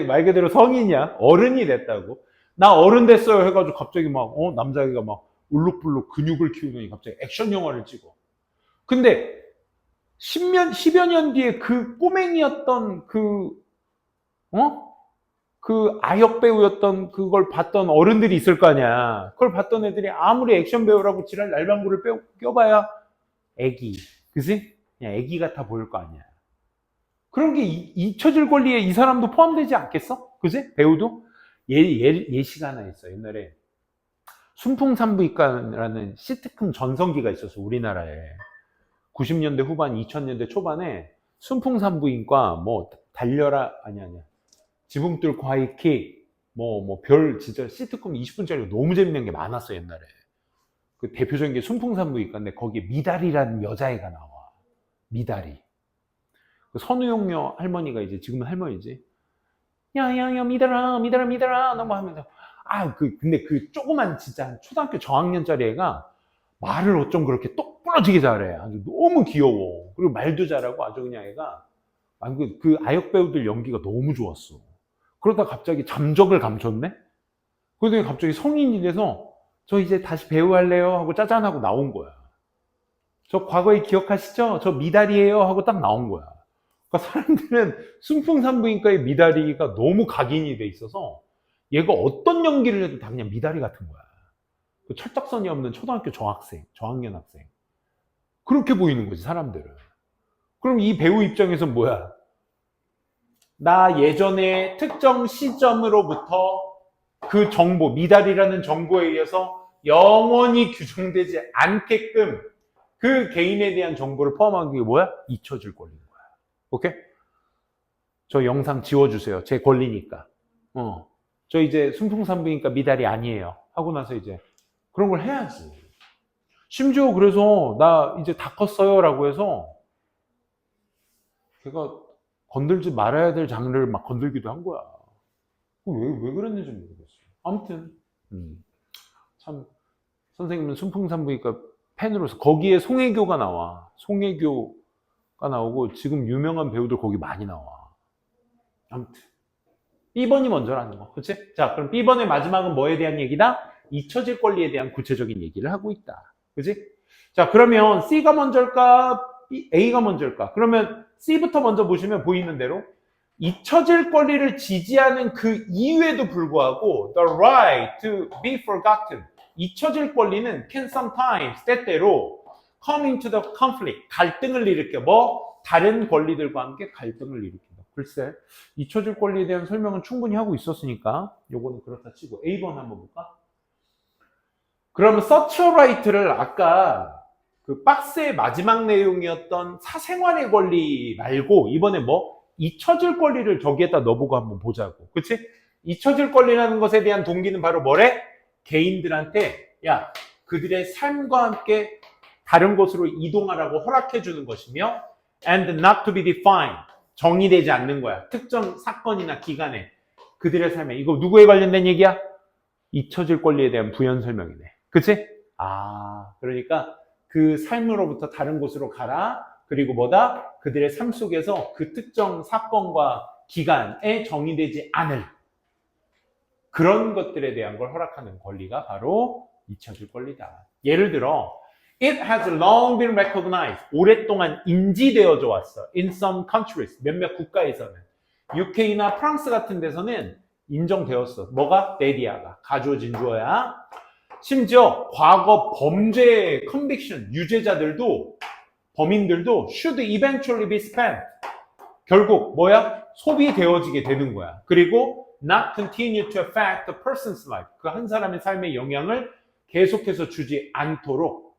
말 그대로 성인이야. 어른이 됐다고. 나 어른 됐어요 해가지고 갑자기 막 남자애가 막 울룩불룩 근육을 키우더니 갑자기 액션 영화를 찍어. 근데 10여 년 뒤에 그 꼬맹이였던 그 아역 배우였던 그걸 봤던 어른들이 있을 거 아니야. 그걸 봤던 애들이 아무리 액션 배우라고 지랄 날방구를 껴봐야 애기. 그지? 그냥 애기 같아 보일 거 아니야. 그런 게 잊혀질 권리에 이 사람도 포함되지 않겠어? 그지? 배우도? 예시가 하나 있어. 옛날에 순풍산부인과라는 시트콤 전성기가 있었어. 우리나라에. 90년대 후반, 2000년대 초반에 순풍산부인과 뭐 달려라 아니야. 지붕 뚫고 하이킥 별 진짜 시트콤 20분짜리가 너무 재밌는 게 많았어 옛날에. 그 대표적인 게 순풍산부인과인데 거기에 미달이라는 여자애가 나와. 미달이. 그 선우용녀 할머니가 이제 지금은 할머니지. 야야야 미달아 너무 하면서 근데 그 조그만 진짜 한 초등학교 저학년짜리 애가 말을 어쩜 그렇게 똑부러지게 잘해. 아주 너무 귀여워. 그리고 말도 잘하고 아주 그냥 애가 그 아역 배우들 연기가 너무 좋았어. 그러다 갑자기 잠적을 감췄네? 그러더니 갑자기 성인이 돼서 저 이제 다시 배우 할래요? 하고 짜잔하고 나온 거야. 저 과거에 기억하시죠? 저 미달이에요? 하고 딱 나온 거야. 그러니까 사람들은 순풍산부인과의 미달이가 너무 각인이 돼 있어서 얘가 어떤 연기를 해도 다 그냥 미달이 같은 거야. 그 철딱선이 없는 초등학교 저학년 학생. 그렇게 보이는 거지, 사람들은. 그럼 이 배우 입장에서 뭐야? 나 예전에 특정 시점으로부터 그 정보, 미달이라는 정보에 의해서 영원히 규정되지 않게끔 그 개인에 대한 정보를 포함한 게 뭐야? 잊혀질 권리인 거야. 오케이? 저 영상 지워주세요. 제 권리니까. 저 이제 순풍산부인과 미달이 아니에요. 하고 나서 이제 그런 걸 해야지. 심지어 그래서 나 이제 다 컸어요 라고 해서 걔가 건들지 말아야 될 장르를 막 건들기도 한 거야. 왜 그랬는지 모르겠어. 아무튼 참 선생님은 순풍산부인과 팬으로서 거기에 송혜교가 나와. 송혜교가 나오고 지금 유명한 배우들 거기 많이 나와. 아무튼 B번이 먼저라는 거. 그치? 자, 그럼 B번의 마지막은 뭐에 대한 얘기다? 잊혀질 권리에 대한 구체적인 얘기를 하고 있다. 그치? 자, 그러면 C가 먼저일까? A가 먼저일까? 그러면 C부터 먼저 보시면 보이는 대로 잊혀질 권리를 지지하는 그 이유에도 불구하고 the right to be forgotten, 잊혀질 권리는 can sometimes, 때때로 come into the conflict, 갈등을 일으켜 다른 권리들과 함께 갈등을 일으킨다. 글쎄, 잊혀질 권리에 대한 설명은 충분히 하고 있었으니까 요거는 그렇다 치고 A번 한번 볼까? 그러면 such a right를 아까 그 박스의 마지막 내용이었던 사생활의 권리 말고 이번에 잊혀질 권리를 저기에다 넣어보고 한번 보자고. 그치? 잊혀질 권리라는 것에 대한 동기는 바로 뭐래? 개인들한테 그들의 삶과 함께 다른 곳으로 이동하라고 허락해주는 것이며 and not to be defined, 정의되지 않는 거야. 특정 사건이나 기간에 그들의 삶에. 이거 누구에 관련된 얘기야? 잊혀질 권리에 대한 부연 설명이네. 그치? 그러니까 그 삶으로부터 다른 곳으로 가라. 그리고 그들의 삶 속에서 그 특정 사건과 기간에 정의되지 않을 그런 것들에 대한 걸 허락하는 권리가 바로 잊혀질 권리다. 예를 들어 It has long been recognized. 오랫동안 인지되어져 왔어. In some countries. 몇몇 국가에서는. UK나 프랑스 같은 데서는 인정되었어. 데디아가. 가주어진 주어야. 심지어 과거 범죄 컨빅션 유죄자들도 범인들도 should eventually be spent. 결국 소비되어지게 되는 거야. 그리고 not continue to affect the person's life. 그 한 사람의 삶에 영향을 계속해서 주지 않도록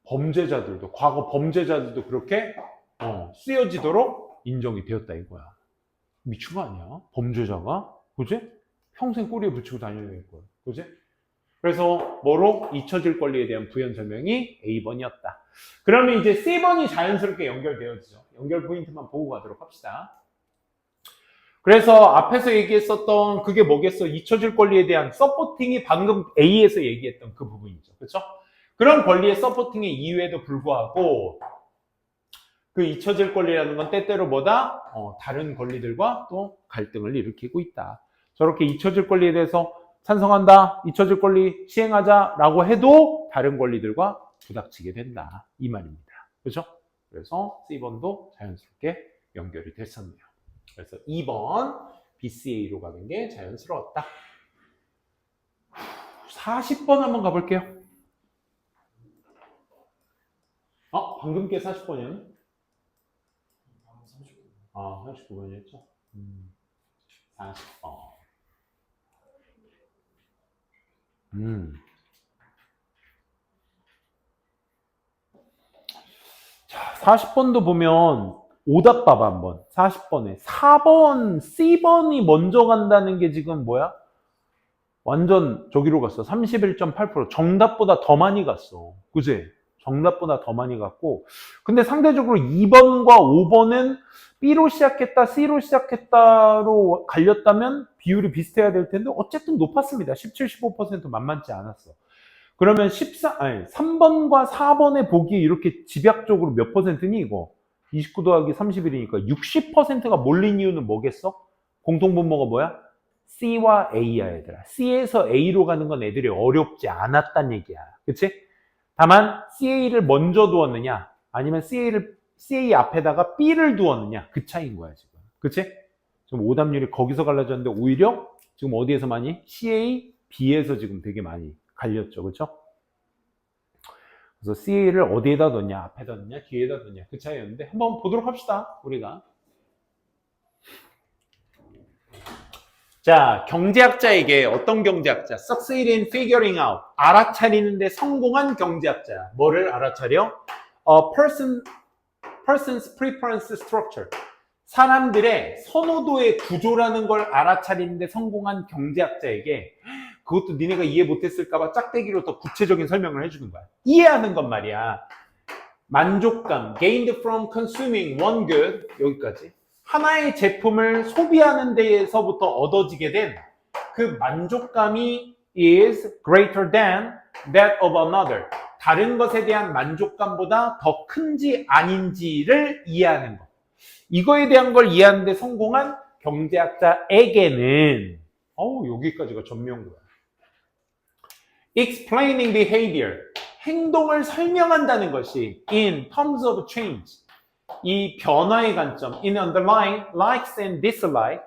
범죄자들도, 과거 범죄자들도 그렇게 쓰여지도록 인정이 되었다 이거야. 미친 거 아니야? 범죄자가? 그지? 평생 꼬리에 붙이고 다녀야 될 거야. 그지? 그래서 잊혀질 권리에 대한 부연 설명이 A번이었다. 그러면 이제 C번이 자연스럽게 연결되어지죠. 연결 포인트만 보고 가도록 합시다. 그래서 앞에서 얘기했었던 그게 뭐겠어? 잊혀질 권리에 대한 서포팅이 방금 A에서 얘기했던 그 부분이죠. 그렇죠? 그런 권리의 서포팅의 이유에도 불구하고 그 잊혀질 권리라는 건 때때로 다른 권리들과 또 갈등을 일으키고 있다. 저렇게 잊혀질 권리에 대해서 찬성한다, 잊혀질 권리 시행하자라고 해도 다른 권리들과 부닥치게 된다. 이 말입니다. 그렇죠? 그래서 C번도 자연스럽게 연결이 됐었네요. 그래서 2번 BCA로 가는 게 자연스러웠다. 40번 한번 가볼게요. 방금 게 40번이었네? 39번이었죠? 40번. 자, 40번도 보면 오답 봐봐 한번. 40번에 4번 C번이 먼저 간다는 게 지금 뭐야? 완전 저기로 갔어. 31.8%. 정답보다 더 많이 갔어. 그지? 정답보다 더 많이 갔고. 근데 상대적으로 2번과 5번은 B로 시작했다, C로 시작했다로 갈렸다면 비율이 비슷해야 될 텐데 어쨌든 높았습니다. 17, 15% 만만치 않았어. 그러면 3번과 4번의 보기 이렇게 집약적으로 몇 퍼센트니 이거? 29 더하기 31이니까 60%가 몰린 이유는 뭐겠어? 공통분모가 뭐야? C와 A야 얘들아. C에서 A로 가는 건 애들이 어렵지 않았단 얘기야. 그치? 다만 CA를 먼저 두었느냐 아니면 CA 앞에다가 B를 두었느냐 그 차이인 거야 지금. 그치? 지금 오답률이 거기서 갈라졌는데 오히려 지금 어디에서 많이? CA, B에서 지금 되게 많이 갈렸죠. 그쵸? 그래서 CA를 어디에다 넣냐 앞에다 넣냐 뒤에다 넣냐 그 차이였는데 한번 보도록 합시다 우리가. 자, 경제학자에게 어떤 경제학자? Succeed in figuring out. 알아차리는데 성공한 경제학자. 뭐를 알아차려? Person's preference structure. 사람들의 선호도의 구조라는 걸 알아차리는데 성공한 경제학자에게 그것도 니네가 이해 못했을까봐 짝대기로 더 구체적인 설명을 해주는 거야. 이해하는 건 말이야. 만족감, gained from consuming one good, 여기까지. 하나의 제품을 소비하는 데에서부터 얻어지게 된 그 만족감이 is greater than that of another. 다른 것에 대한 만족감보다 더 큰지 아닌지를 이해하는 것. 이거에 대한 걸 이해하는데 성공한 경제학자에게는 여기까지가 전명구야. Explaining behavior. 행동을 설명한다는 것이 in terms of change. 이 변화의 관점, in underlying likes and dislike,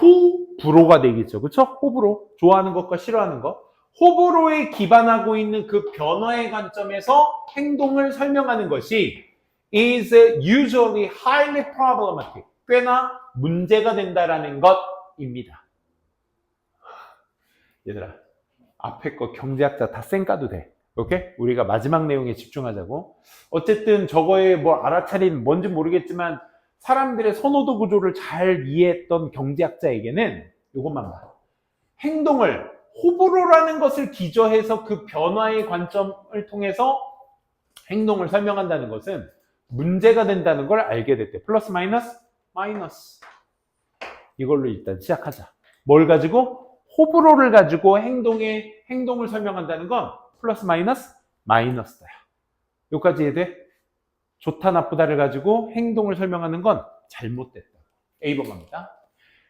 호불호가 되겠죠. 그쵸? 호불호. 좋아하는 것과 싫어하는 것. 호불호에 기반하고 있는 그 변화의 관점에서 행동을 설명하는 것이 is usually highly problematic. 꽤나 문제가 된다라는 것입니다. 얘들아, 앞에 거 경제학자 다 쌩까도 돼. 오케이? 우리가 마지막 내용에 집중하자고. 어쨌든 저거에 뭐 알아차린 뭔지 모르겠지만 사람들의 선호도 구조를 잘 이해했던 경제학자에게는 이것만 봐. 행동을 호불호라는 것을 기저해서 그 변화의 관점을 통해서 행동을 설명한다는 것은 문제가 된다는 걸 알게 됐대. 플러스 마이너스? 마이너스. 이걸로 일단 시작하자. 뭘 가지고? 호불호를 가지고 행동을 설명한다는 건 플러스 마이너스? 마이너스다. 여기까지 이해돼? 좋다 나쁘다를 가지고 행동을 설명하는 건 잘못됐다. A번 갑니다.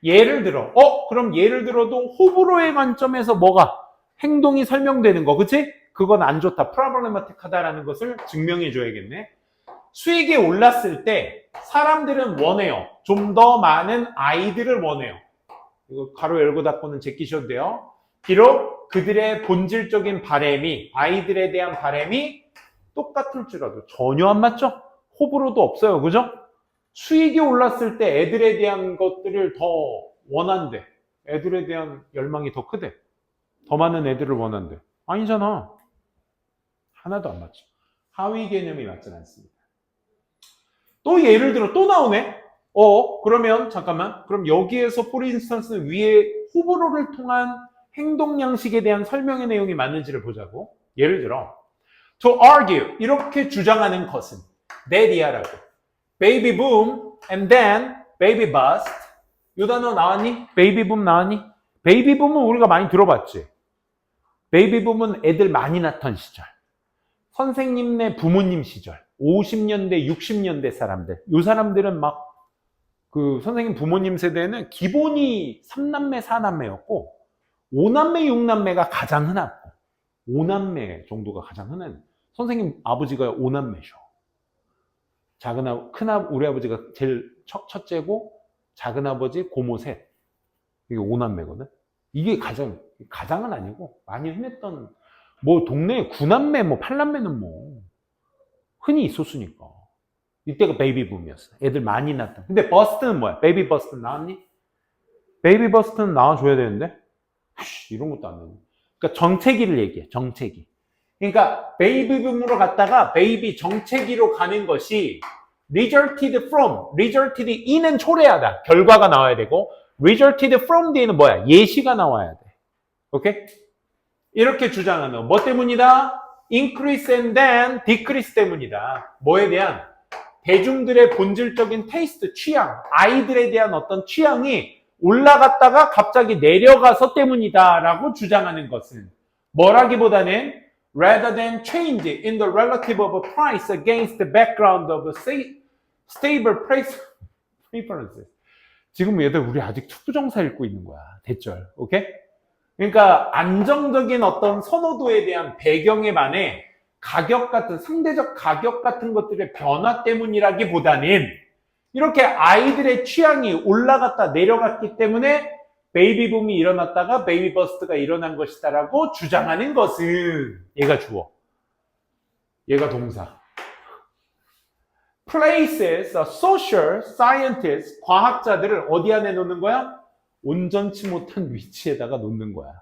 예를 들어 그럼 예를 들어도 호불호의 관점에서 뭐가? 행동이 설명되는 거 그치? 그건 안 좋다. problematic하다라는 것을 증명해 줘야겠네. 수익이 올랐을 때 사람들은 원해요. 좀 더 많은 아이들을 원해요. 이거 가로 열고 닫고는 제끼셔도 돼요. 비록 그들의 본질적인 바램이 아이들에 대한 바램이 똑같을지라도 전혀 안 맞죠? 호불호도 없어요. 그죠? 수익이 올랐을 때 애들에 대한 것들을 더 원한대. 애들에 대한 열망이 더 크대. 더 많은 애들을 원한대. 아니잖아. 하나도 안 맞죠. 하위 개념이 맞진 않습니다. 또 예를 들어 또 나오네. 그러면 잠깐만. 그럼 여기에서 for instance 위에 호불호를 통한 행동 양식에 대한 설명의 내용이 맞는지를 보자고. 예를 들어 to argue 이렇게 주장하는 것은 that이야라고. baby boom and then baby bust. 이 단어 나왔니? baby boom 나왔니? baby boom은 우리가 많이 들어봤지. baby boom은 애들 많이 낳던 시절. 선생님네 부모님 시절. 50년대, 60년대 사람들. 이 사람들은 막 그 선생님 부모님 세대는 기본이 3남매, 4남매였고 5남매, 6남매가 가장 흔하고 5남매 정도가 가장 흔한. 선생님 아버지가 5남매셔. 우리 아버지가 제일 첫째고 작은 아버지, 고모 셋. 이게 5남매거든. 이게 가장은 아니고 많이 흔했던, 뭐 동네에 9남매, 뭐 8남매는 뭐 흔히 있었으니까. 이때가 베이비 붐이었어. 애들 많이 낳았다. 근데 버스트는 뭐야? 베이비 버스트 나왔니? 베이비 버스트는 나와줘야 되는데 이런 것도 안 나오네. 그러니까 정체기를 얘기해. 정체기. 그러니까 베이비 붐으로 갔다가 베이비 정체기로 가는 것이 resulted in은 초래하다. 결과가 나와야 되고 resulted from 뒤에는 뭐야? 예시가 나와야 돼. 오케이? 이렇게 주장하는 뭐 때문이다? increase and then decrease 때문이다. 뭐에 대한? 대중들의 본질적인 테이스트, 취향, 아이들에 대한 어떤 취향이 올라갔다가 갑자기 내려가서 때문이다 라고 주장하는 것은 뭐라기보다는 rather than change in the relative of price against the background of stable price preferences. 지금 얘들 우리 아직 투부정사 읽고 있는 거야. 대절. 오케이? 그러니까 안정적인 어떤 선호도에 대한 배경에 반해 가격 같은 상대적 가격 같은 것들의 변화 때문이라기보다는 이렇게 아이들의 취향이 올라갔다 내려갔기 때문에 베이비 붐이 일어났다가 베이비 버스트가 일어난 것이다라고 주장하는 것은 얘가 주어, 얘가 동사. places, social scientists, 과학자들을 어디 안에 놓는 거야? 온전치 못한 위치에다가 놓는 거야.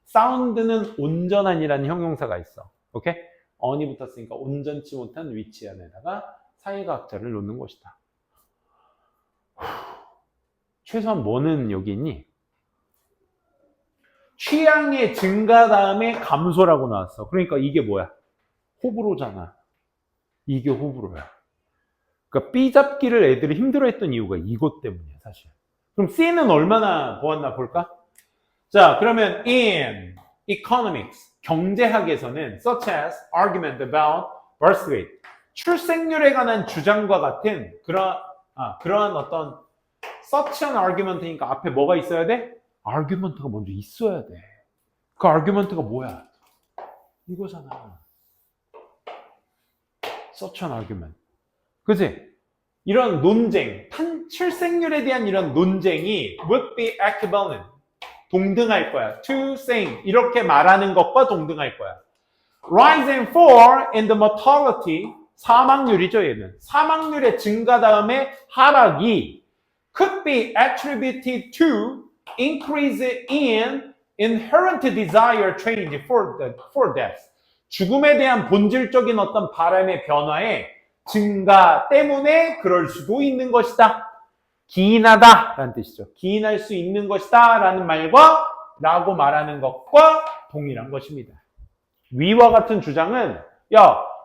사운드는 온전한이라는 형용사가 있어. 오케이? on이 붙었으니까 온전치 못한 위치 안에다가 사회과학자를 놓는 것이다. 최소한 뭐는 여기 있니? 취향의 증가 다음에 감소라고 나왔어. 그러니까 이게 뭐야? 호불호잖아. 이게 호불호야. 그러니까 B 잡기를 애들이 힘들어했던 이유가 이것 때문이야, 사실. 그럼 C는 얼마나 보았나 볼까? 자, 그러면 in economics, 경제학에서는 such as argument about birth rate, 출생률에 관한 주장과 같은 그러한 어떤 such an argument이니까 앞에 뭐가 있어야 돼? argument가 먼저 있어야 돼. 그 argument가 뭐야? 이거잖아. such an argument. 그치? 이런 논쟁, 출생률에 대한 이런 논쟁이 would be equivalent. 동등할 거야. to saying. 이렇게 말하는 것과 동등할 거야. rise and fall in the mortality. 사망률이죠, 얘는. 사망률의 증가 다음에 하락이 could be attributed to increase in inherent desire change for death. 죽음에 대한 본질적인 어떤 바람의 변화에 증가 때문에 그럴 수도 있는 것이다. 기인하다 라는 뜻이죠. 기인할 수 있는 것이다 라는 말과 라고 말하는 것과 동일한 것입니다. 위와 같은 주장은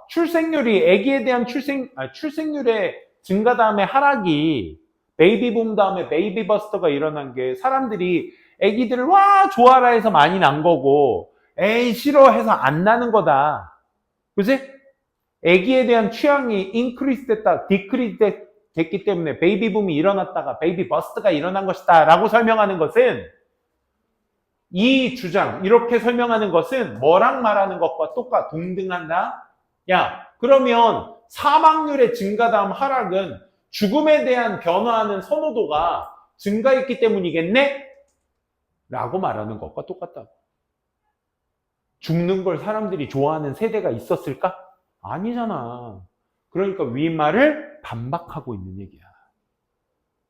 출생률이 아기에 대한 출생률의 증가 다음에 하락이 베이비 붐 다음에 베이비 버스터가 일어난 게 사람들이 아기들을 좋아라 해서 많이 난 거고 에이 싫어해서 안 나는 거다. 그치? 아기에 대한 취향이 인크리스 됐다, 디크리스 됐기 때문에 베이비 붐이 일어났다가 베이비 버스트가 일어난 것이다 라고 설명하는 것은 이 주장, 이렇게 설명하는 것은 뭐랑 말하는 것과 동등한다? 그러면 사망률의 증가 다음 하락은 죽음에 대한 변화하는 선호도가 증가했기 때문이겠네? 라고 말하는 것과 똑같다고. 죽는 걸 사람들이 좋아하는 세대가 있었을까? 아니잖아. 그러니까 윗말을 반박하고 있는 얘기야.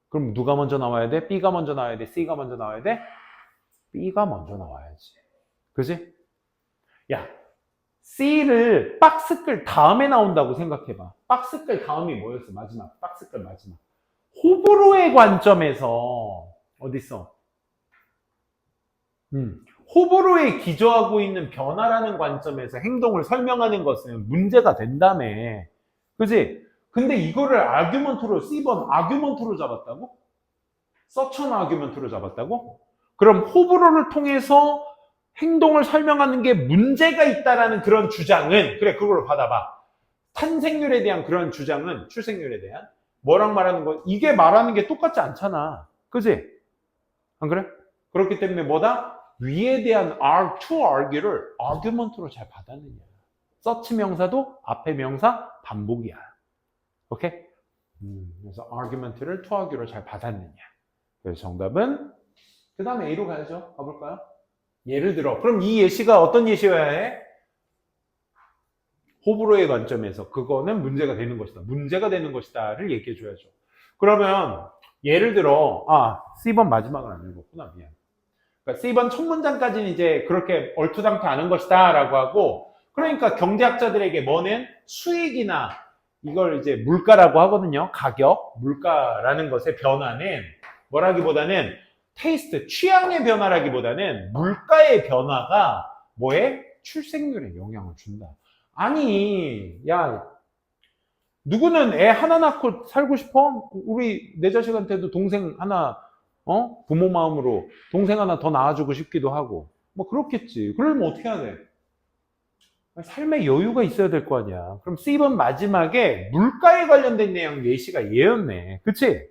그럼 누가 먼저 나와야 돼? B가 먼저 나와야 돼? C가 먼저 나와야 돼? B가 먼저 나와야지. 그지? C를 박스끌 다음에 나온다고 생각해봐. 박스끌 다음이 뭐였어? 마지막. 박스끌 마지막. 호불호의 관점에서 어딨어? 호불호에 기저하고 있는 변화라는 관점에서 행동을 설명하는 것은 문제가 된다며. 그지? 근데 이거를 아규먼트로, C번 아규먼트로 잡았다고? 서천 아규먼트로 잡았다고? 그럼 호불호를 통해서 행동을 설명하는 게 문제가 있다라는 그런 주장은, 그래, 그걸로 받아봐. 탄생률에 대한 그런 주장은, 출생률에 대한 뭐랑 말하는 거, 이게 말하는 게 똑같지 않잖아. 그지? 안 그래? 그렇기 때문에 뭐다? 위에 대한 to argue를 argument로 잘 받았느냐. such 명사도 앞에 명사 반복이야. 오케이? 그래서 argument를 to argue로 잘 받았느냐. 그래서 정답은 그 다음에 A로 가야죠. 가볼까요? 예를 들어 그럼 이 예시가 어떤 예시여야 해? 호불호의 관점에서 그거는 문제가 되는 것이다. 문제가 되는 것이다를 얘기해 줘야죠. 그러면 예를 들어 C번 마지막은 안 읽었구나. 미안. 그러니까 C번 첫 문장까지는 이제 그렇게 얼토당토 않은 것이다 라고 하고 그러니까 경제학자들에게 뭐는 수익이나 이걸 이제 물가라고 하거든요. 가격, 물가라는 것의 변화는 뭐라기보다는 테이스트, 취향의 변화라기보다는 물가의 변화가 뭐에? 출생률에 영향을 준다. 아니, 야, 누구는 애 하나 낳고 살고 싶어? 내 자식한테도 동생 하나, 부모 마음으로 동생 하나 더 낳아주고 싶기도 하고. 뭐 그렇겠지. 그러면 어떻게 해야 돼? 삶의 여유가 있어야 될 거 아니야. 그럼 C번 마지막에 물가에 관련된 내용 예시가 얘였네. 그치?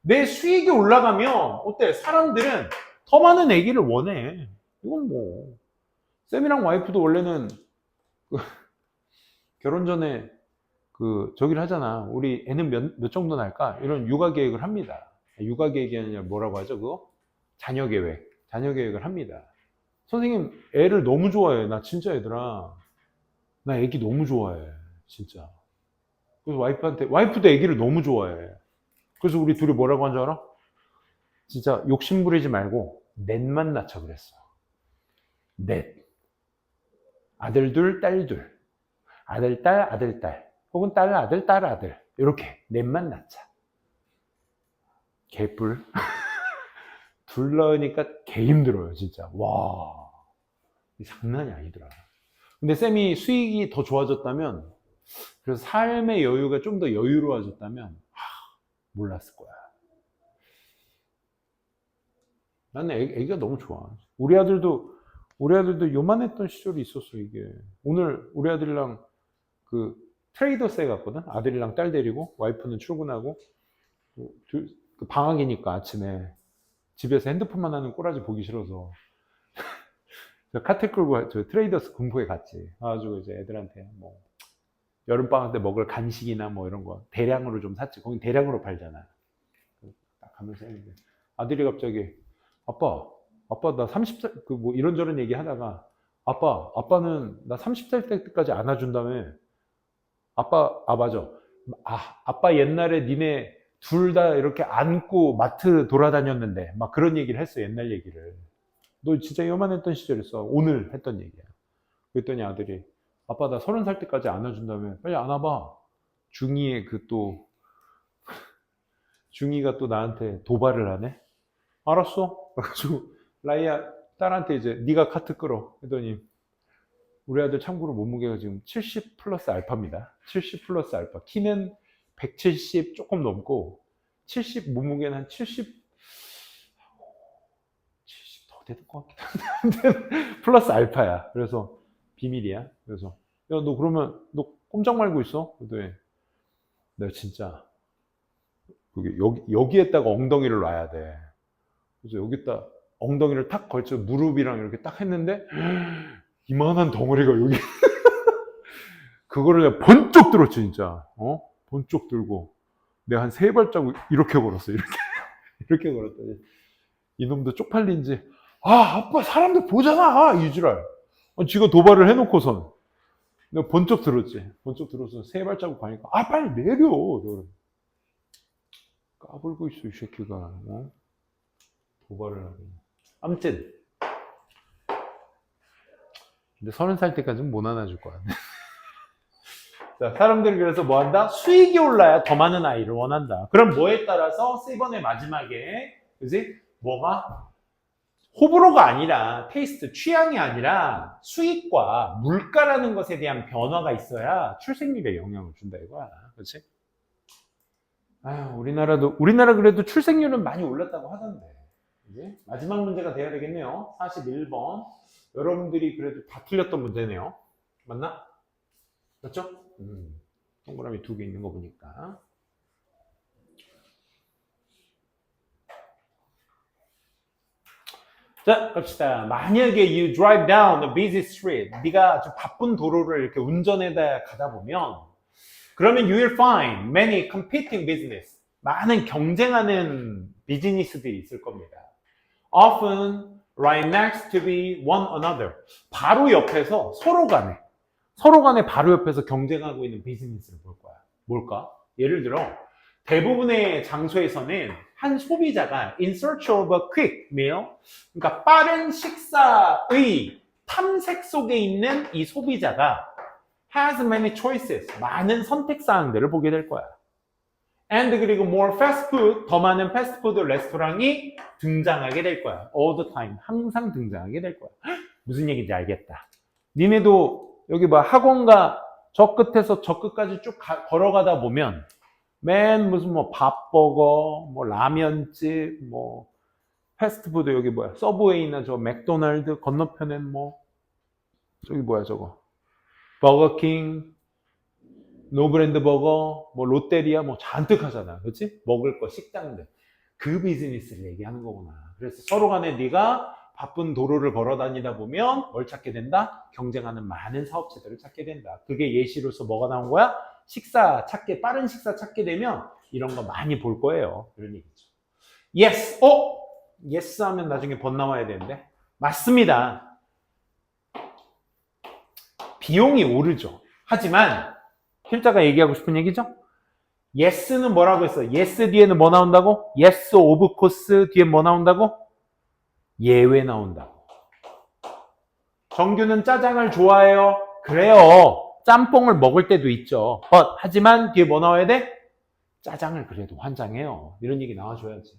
내 수익이 올라가면 어때? 사람들은 더 많은 아기를 원해. 이건 뭐 쌤이랑 와이프도 원래는 결혼 전에 저기를 하잖아. 우리 애는 몇 정도 날까? 이런 육아 계획을 합니다. 육아 계획이 아니라 뭐라고 하죠? 그거? 자녀 계획. 자녀 계획을 합니다. 선생님, 애를 너무 좋아해. 나 진짜 얘들아. 나 애기 너무 좋아해. 진짜. 그래서 와이프도 애기를 너무 좋아해. 그래서 우리 둘이 뭐라고 한 줄 알아? 진짜 욕심 부리지 말고 넷만 낳자 그랬어. 넷. 아들 둘, 딸 둘. 아들, 딸, 아들, 딸. 혹은 딸, 아들, 딸, 아들. 이렇게 넷만 낳자. 개뿔. 둘 낳으니까 개 힘들어요, 진짜. 와. 장난이 아니더라. 근데 쌤이 수익이 더 좋아졌다면, 그래서 삶의 여유가 좀 더 여유로워졌다면, 몰랐을 거야. 나는 애기가 너무 좋아. 우리 아들도 요만했던 시절이 있었어, 이게. 오늘 우리 아들이랑 트레이더스에 갔거든? 아들이랑 딸 데리고, 와이프는 출근하고, 방학이니까 아침에 집에서 핸드폰만 하는 꼬라지 보기 싫어서. 카트 끌고 저 트레이더스 군포에 갔지. 가가지고 이제 애들한테 뭐, 여름방학 때 먹을 간식이나 뭐 이런 거 대량으로 좀 샀지. 거긴 대량으로 팔잖아. 딱 가면서 했는데 아들이 갑자기 아빠 나 30살 뭐 이런저런 얘기 하다가 아빠는 나 30살 때까지 안아준다며. 맞아. 아빠 옛날에 니네 둘 다 이렇게 안고 마트 돌아다녔는데 막 그런 얘기를 했어. 옛날 얘기를. 너 진짜 요만했던 시절이었어. 오늘 했던 얘기야. 그랬더니 아들이 아빠 나 30살 때까지 안아준다며. 빨리 안아봐. 중이가 또 나한테 도발을 하네. 알았어. 그래가지고 라이야 딸한테 이제 네가 카트 끌어. 했더니 우리 아들 참고로 몸무게가 지금 70 플러스 알파입니다. 70 플러스 알파. 키는 170 조금 넘고 70 몸무게는 한 70 더 되는 것 같긴 한데 플러스 알파야. 그래서 비밀이야. 그래서 야 너 그러면 너 꼼짝 말고 있어. 그랬더니 내가 진짜 여기에다가 엉덩이를 놔야 돼. 그래서 여기다 엉덩이를 탁 걸쳐 무릎이랑 이렇게 딱 했는데 이만한 덩어리가 여기 그거를 내가 번쩍 들었지 진짜. 번쩍 들고 내가 한 3발자국 이렇게 걸었어. 이렇게 걸었더니 이놈도 쪽팔린지 아빠 사람들 보잖아 이지랄. 지가 도발을 해놓고선 내가 번쩍 들었지. 번쩍 들어서 3발자국 가니까 빨리 내려. 까불고 있어 이 새끼가. 도발을 하고. 아무튼 근데 30살 때까지는 못 안아줄 거야. 자, 사람들이 그래서 뭐 한다? 수익이 올라야 더 많은 아이를 원한다. 그럼 뭐에 따라서 C번의 마지막에 그지? 뭐가? 호불호가 아니라 테이스트, 취향이 아니라 수익과 물가라는 것에 대한 변화가 있어야 출생률에 영향을 준다 이거야. 그렇지? 우리나라 그래도 출생률은 많이 올랐다고 하던데. 이제 마지막 문제가 돼야 되겠네요. 41번. 여러분들이 그래도 다 틀렸던 문제네요. 맞나? 맞죠? 동그라미 2개 있는 거 보니까. 자, 갑시다. 만약에 you drive down a busy street, 네가 아주 바쁜 도로를 이렇게 운전해다 가다 보면, 그러면 you will find many competing business. 많은 경쟁하는 비즈니스들이 있을 겁니다. Often right next to be one another. 바로 옆에서 서로 간에 바로 옆에서 경쟁하고 있는 비즈니스를 볼 거야. 뭘까? 예를 들어 대부분의 장소에서는 한 소비자가 in search of a quick meal, 그러니까 빠른 식사의 탐색 속에 있는 이 소비자가 has many choices, 많은 선택 사항들을 보게 될 거야. And 그리고 more fast food, 더 많은 패스트푸드 레스토랑이 등장하게 될 거야. All the time, 항상 등장하게 될 거야. 무슨 얘기인지 알겠다. 니네도 여기 뭐 학원가 저 끝에서 저 끝까지 쭉 걸어가다 보면 맨 무슨 뭐 밥버거, 뭐 라면집, 뭐 패스트푸드 여기 뭐야 서브웨이나 저 맥도날드 건너편엔 뭐 저기 뭐야 저거 버거킹, 노브랜드 버거, 뭐 롯데리아 뭐 잔뜩 하잖아. 그렇지? 먹을 거 식당들. 그 비즈니스를 얘기하는 거구나. 그래서 서로 간에 네가 바쁜 도로를 걸어 다니다 보면 뭘 찾게 된다? 경쟁하는 많은 사업체들을 찾게 된다. 그게 예시로서 뭐가 나온 거야? 빠른 식사 찾게 되면 이런 거 많이 볼 거예요. 그런 얘기죠. Yes. yes 하면 나중에 번 나와야 되는데. 맞습니다. 비용이 오르죠. 하지만 필자가 얘기하고 싶은 얘기죠? yes는 뭐라고 했어? yes 뒤에는 뭐 나온다고? yes of course 뒤에 뭐 나온다고? 예외 나온다고. 정규는 짜장을 좋아해요? 그래요. 짬뽕을 먹을 때도 있죠. 하지만 뒤에 뭐 나와야 돼? 짜장을 그래도 환장해요. 이런 얘기 나와줘야지.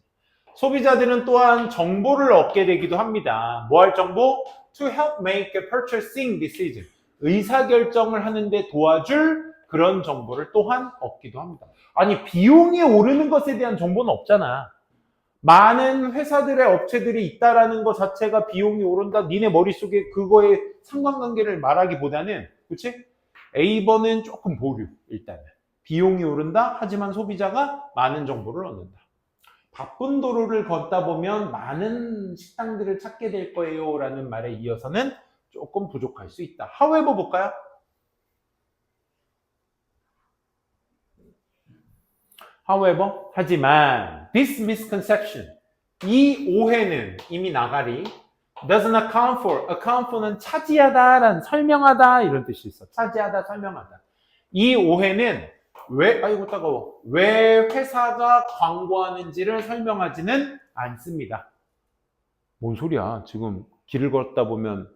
소비자들은 또한 정보를 얻게 되기도 합니다. 뭐 할 정보? To help make a purchasing decision. 의사결정을 하는데 도와줄 그런 정보를 또한 얻기도 합니다. 아니, 비용이 오르는 것에 대한 정보는 없잖아. 많은 회사들의 업체들이 있다라는 것 자체가 비용이 오른다. 니네 머릿속에 그거의 상관관계를 말하기보다는, 그치? A번은 조금 보류, 일단은. 비용이 오른다. 하지만 소비자가 많은 정보를 얻는다. 바쁜 도로를 걷다 보면 많은 식당들을 찾게 될 거예요. 라는 말에 이어서는 조금 부족할 수 있다. However 볼까요? However, 하지만 this misconception, 이 오해는 이미 나가리 doesn't account for는 차지하다라는 설명하다 이런 뜻이 있어. 차지하다, 설명하다. 이 오해는 왜 회사가 광고하는지를 설명하지는 않습니다. 뭔 소리야? 지금 길을 걷다 보면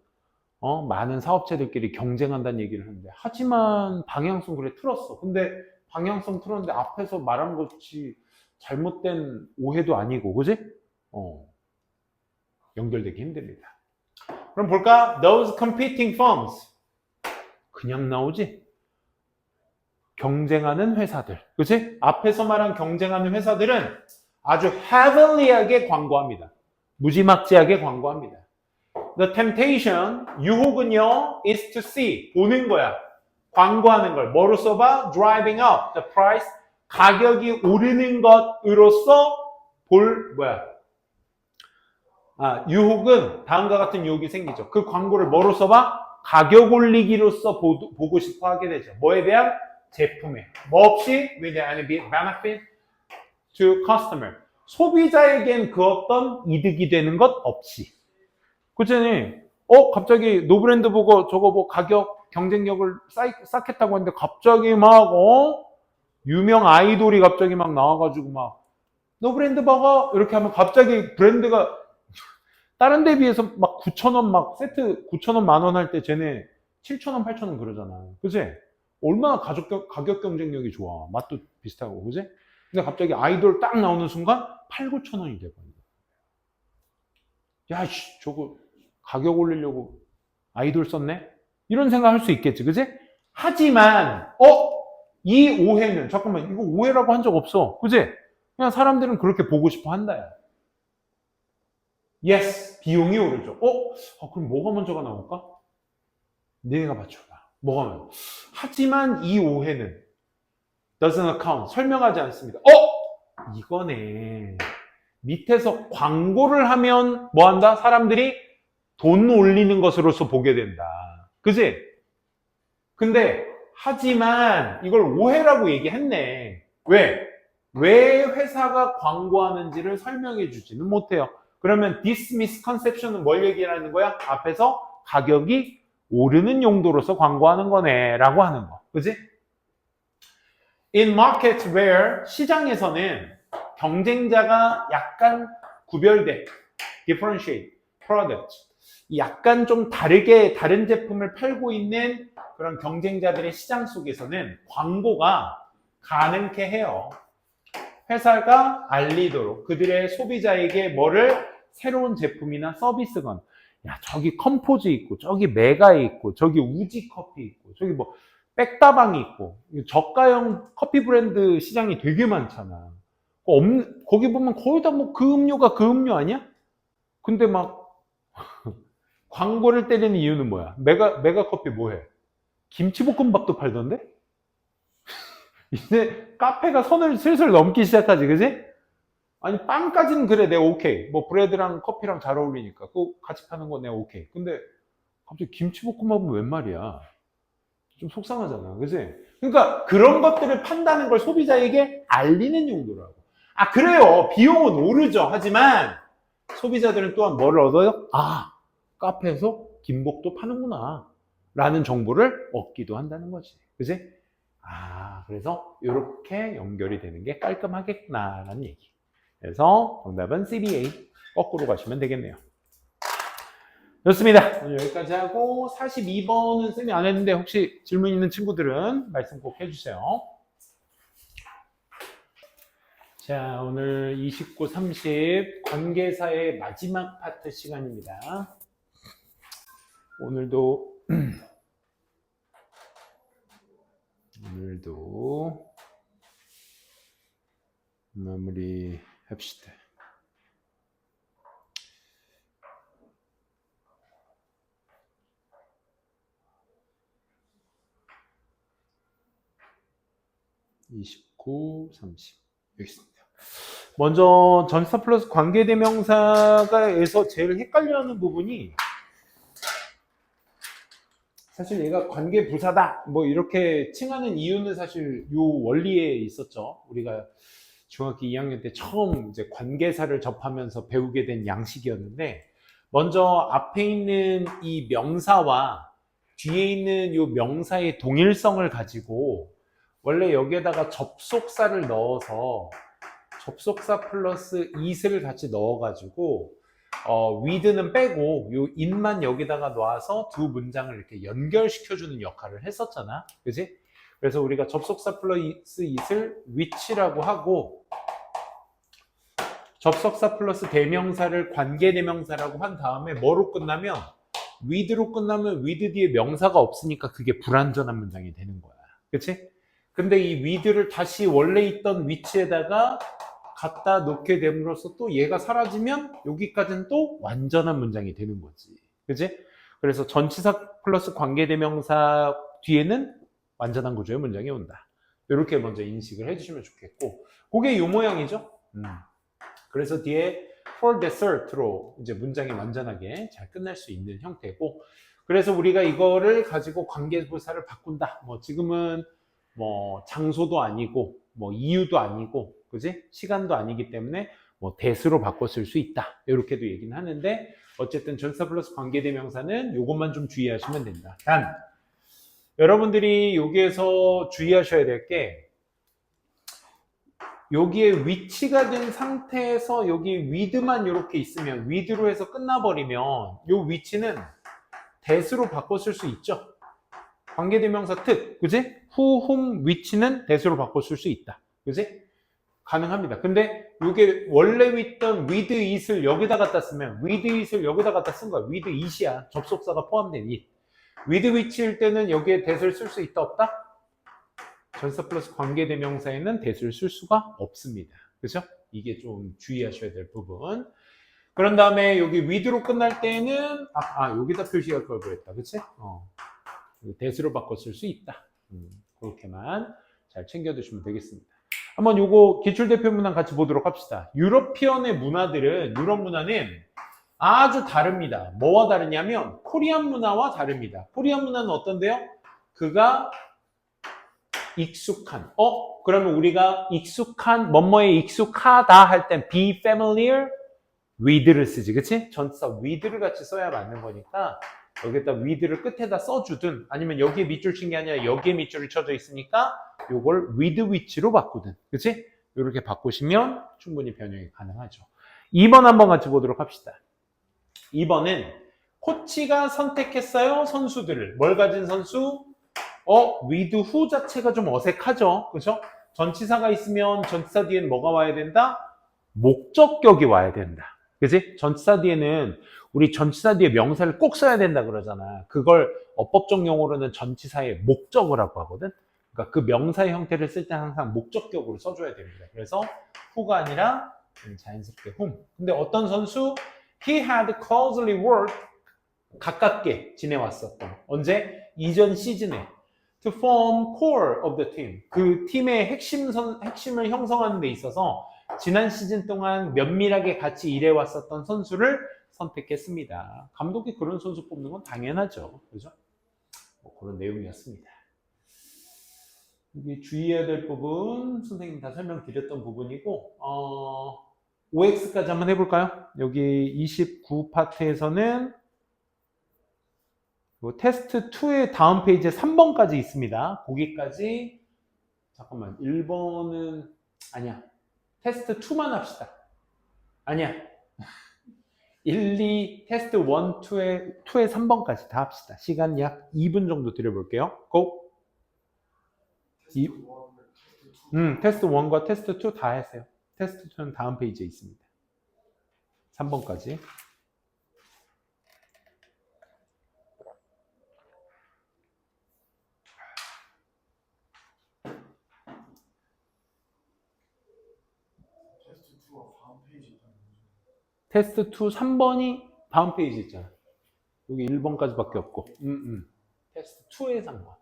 많은 사업체들끼리 경쟁한다는 얘기를 하는데 하지만 방향성 그래 틀었어. 근데 방향성 틀었는데 앞에서 말한 것이 잘못된 오해도 아니고, 그지? 연결되기 힘듭니다. 그럼 볼까? Those competing firms. 그냥 나오지? 경쟁하는 회사들. 그치? 앞에서 말한 경쟁하는 회사들은 아주 heavily하게 광고합니다. 무지막지하게 광고합니다. The temptation, 유혹은요, is to see. 보는 거야. 광고하는 걸. 뭐로써 봐? Driving up the price. 가격이 오르는 것으로서 유혹은 다음과 같은 유혹이 생기죠. 그 광고를 뭐로써 봐? 가격 올리기로써 보고 싶어 하게 되죠. 뭐에 대한? 제품에. 뭐 없이? with any benefit to customer. 소비자에겐 그 어떤 이득이 되는 것 없이. 그렇잖니? 갑자기 노브랜드 보고 저거 뭐 가격, 경쟁력을 쌓겠다고 했는데 갑자기 막, 유명 아이돌이 갑자기 막 나와가지고 막, 노브랜드 버거! 이렇게 하면 갑자기 브랜드가 다른 데 비해서 막 9,000원 막 세트 9,000원 만원 할 때 쟤네 7,000원, 8,000원 그러잖아. 그치? 얼마나 가격 경쟁력이 좋아. 맛도 비슷하고, 그치? 근데 갑자기 아이돌 딱 나오는 순간 8,000~9,000원이 돼버린다. 야, 저거 가격 올리려고 아이돌 썼네? 이런 생각 할 수 있겠지, 그치? 하지만, 이 오해는, 잠깐만, 이거 오해라고 한 적 없어. 그치? 그냥 사람들은 그렇게 보고 싶어 한다야. Yes, 비용이 오르죠. 그럼 뭐가 먼저가 나올까? 내가 맞춰봐. 뭐가 먼저? 하지만 이 오해는 doesn't account, 설명하지 않습니다. 이거네. 밑에서 광고를 하면 뭐 한다? 사람들이 돈 올리는 것으로서 보게 된다. 그지? 근데 하지만 이걸 오해라고 얘기했네. 왜 회사가 광고하는지를 설명해 주지는 못해요. 그러면 this misconception은 뭘 얘기하는 거야? 앞에서 가격이 오르는 용도로서 광고하는 거네 라고 하는 거. 그지? In markets where 시장에서는 경쟁자가 약간 구별돼 differentiate product 약간 좀 다르게 다른 제품을 팔고 있는 그런 경쟁자들의 시장 속에서는 광고가 가능케 해요. 회사가 알리도록 그들의 소비자에게 뭐를 새로운 제품이나 서비스건 야 저기 컴포즈 있고 저기 메가에 있고 저기 우지 커피 있고 저기 뭐 백다방이 있고 저가형 커피 브랜드 시장이 되게 많잖아. 거기 보면 거의 다 뭐 그 음료가 그 음료 아니야? 근데 막 광고를 때리는 이유는 뭐야? 메가 커피 뭐해? 김치볶음밥도 팔던데? 이제 카페가 선을 슬슬 넘기 시작하지, 그지? 아니 빵까지는 그래 내가 오케이. 뭐 브레드랑 커피랑 잘 어울리니까 그거 같이 파는 거 내가 오케이. 근데 갑자기 김치볶음밥은 웬 말이야? 좀 속상하잖아, 그지? 그러니까 그런 것들을 판다는 걸 소비자에게 알리는 용도라고. 아 그래요, 비용은 오르죠. 하지만 소비자들은 또한 뭐를 얻어요? 아 카페에서 김복도 파는구나 라는 정보를 얻기도 한다는 거지, 그지? 아 그래서 이렇게 연결이 되는 게 깔끔하겠구나 라는 얘기. 그래서 정답은 CBA 거꾸로 가시면 되겠네요. 좋습니다. 오늘 여기까지 하고 42번은 쌤이 안 했는데 혹시 질문 있는 친구들은 말씀 꼭 해주세요. 자, 오늘 29, 30 관계사의 마지막 파트 시간입니다. 오늘도 마무리 합시다. (29, 30) 여기 있습니다. 먼저 전치사 플러스 관계대명사가에서 제일 헷갈려하는 부분이 사실 얘가 관계부사다 뭐 이렇게 칭하는 이유는 사실 요 원리에 있었죠. 우리가 중학교 2학년 때 처음 이제 관계사를 접하면서 배우게 된 양식이었는데 먼저 앞에 있는 이 명사와 뒤에 있는 요 명사의 동일성을 가지고 원래 여기에다가 접속사를 넣어서 접속사 플러스 it을 같이 넣어가지고 with는 빼고 요 it만 여기다가 놔서 두 문장을 이렇게 연결시켜주는 역할을 했었잖아, 그지? 그래서 우리가 접속사 플러스 it을 which라고 하고 접속사 플러스 대명사를 관계대명사라고 한 다음에 뭐로 끝나면 with로 끝나면 with 뒤에 명사가 없으니까 그게 불완전한 문장이 되는 거야, 그치? 근데 이 with를 다시 원래 있던 which에다가 갖다 놓게 됨으로써 또 얘가 사라지면 여기까지는 또 완전한 문장이 되는 거지, 그치? 그래서 전치사 플러스 관계대명사 뒤에는 완전한 구조의 문장이 온다. 이렇게 먼저 인식을 해주시면 좋겠고, 그게 이 모양이죠. 그래서 뒤에 for dessert로 이제 문장이 완전하게 잘 끝날 수 있는 형태고, 그래서 우리가 이거를 가지고 관계부사를 바꾼다. 뭐 지금은 뭐 장소도 아니고 뭐 이유도 아니고 그지? 시간도 아니기 때문에 뭐 대수로 바꿔 쓸 수 있다. 이렇게도 얘기는 하는데 어쨌든 전치사 플러스 관계대명사는 이것만 좀 주의하시면 된다. 단 여러분들이 여기에서 주의하셔야 될 게 여기에 위치가 된 상태에서 여기 with만 이렇게 있으면 with로 해서 끝나버리면 이 위치는 대수로 바꿔 쓸 수 있죠. 관계대명사 특, 그지? who, whom, which는 대수로 바꿔 쓸 수 있다. 그지? 가능합니다. 근데 이게 원래 있던 with it을 여기다 갖다 쓰면 with it을 여기다 갖다 쓴 거야. with it이야. 접속사가 포함된 it. with which일 때는 여기에 대수를 쓸 수 있다 없다? 전치사 플러스 관계대명사에는 대수를 쓸 수가 없습니다. 그죠? 이게 좀 주의하셔야 될 부분. 그런 다음에 여기 with로 끝날 때는 여기다 표시할 걸 그랬다. 그치? 대수로 바꿔 쓸 수 있다. 그렇게만 잘 챙겨두시면 되겠습니다. 한번 요거 기출대표 문항 같이 보도록 합시다. 유러피언의 문화들은, 유럽 문화는 아주 다릅니다. 뭐와 다르냐면 코리안 문화와 다릅니다. 코리안 문화는 어떤데요? 그가 익숙한. 그러면 우리가 익숙한, 뭐뭐에 익숙하다 할 땐 be familiar with를 쓰지. 그치? 전치사 with를 같이 써야 맞는 거니까 여기다 with를 끝에다 써주든 아니면 여기에 밑줄 친 게 아니라 여기에 밑줄이 쳐져 있으니까 요걸 with which로 바꾸든. 그치? 이렇게 바꾸시면 충분히 변형이 가능하죠. 2번 한번 같이 보도록 합시다. 2번은 코치가 선택했어요. 선수들을. 뭘 가진 선수? with who 자체가 좀 어색하죠. 그죠? 전치사가 있으면 전치사 뒤에는 뭐가 와야 된다? 목적격이 와야 된다. 그지? 전치사 뒤에는 우리 전치사 뒤에 명사를 꼭 써야 된다 그러잖아. 그걸 어법적 용어로는 전치사의 목적어라고 하거든. 그러니까 그 명사의 형태를 쓸 때 항상 목적격으로 써줘야 됩니다. 그래서 who가 아니라 자연스럽게 whom. 근데 어떤 선수? He had closely worked 가깝게 지내왔었던. 언제? 이전 시즌에 to form core of the team. 그 팀의 핵심을 형성하는 데 있어서 지난 시즌 동안 면밀하게 같이 일해왔었던 선수를 선택했습니다. 감독이 그런 선수 뽑는 건 당연하죠. 그죠? 그런 내용이었습니다. 여기 주의해야 될 부분, 선생님 다 설명드렸던 부분이고, OX까지 한번 해볼까요? 여기 29 파트에서는 테스트 2의 다음 페이지에 3번까지 있습니다. 거기까지, 잠깐만, 1번은, 아니야. 테스트 2만 합시다. 아니야. 1, 2, 테스트 1, 2의 3번까지 다 합시다. 시간 약 2분 정도 드려볼게요. 고! 테스트 1과 테스트 2 다 하세요. 테스트 2는 다음 페이지에 있습니다. 3번까지. 테스트 2 3번이 다음 페이지 있잖아. 여기 1번까지 밖에 없고. 테스트 2의 3번.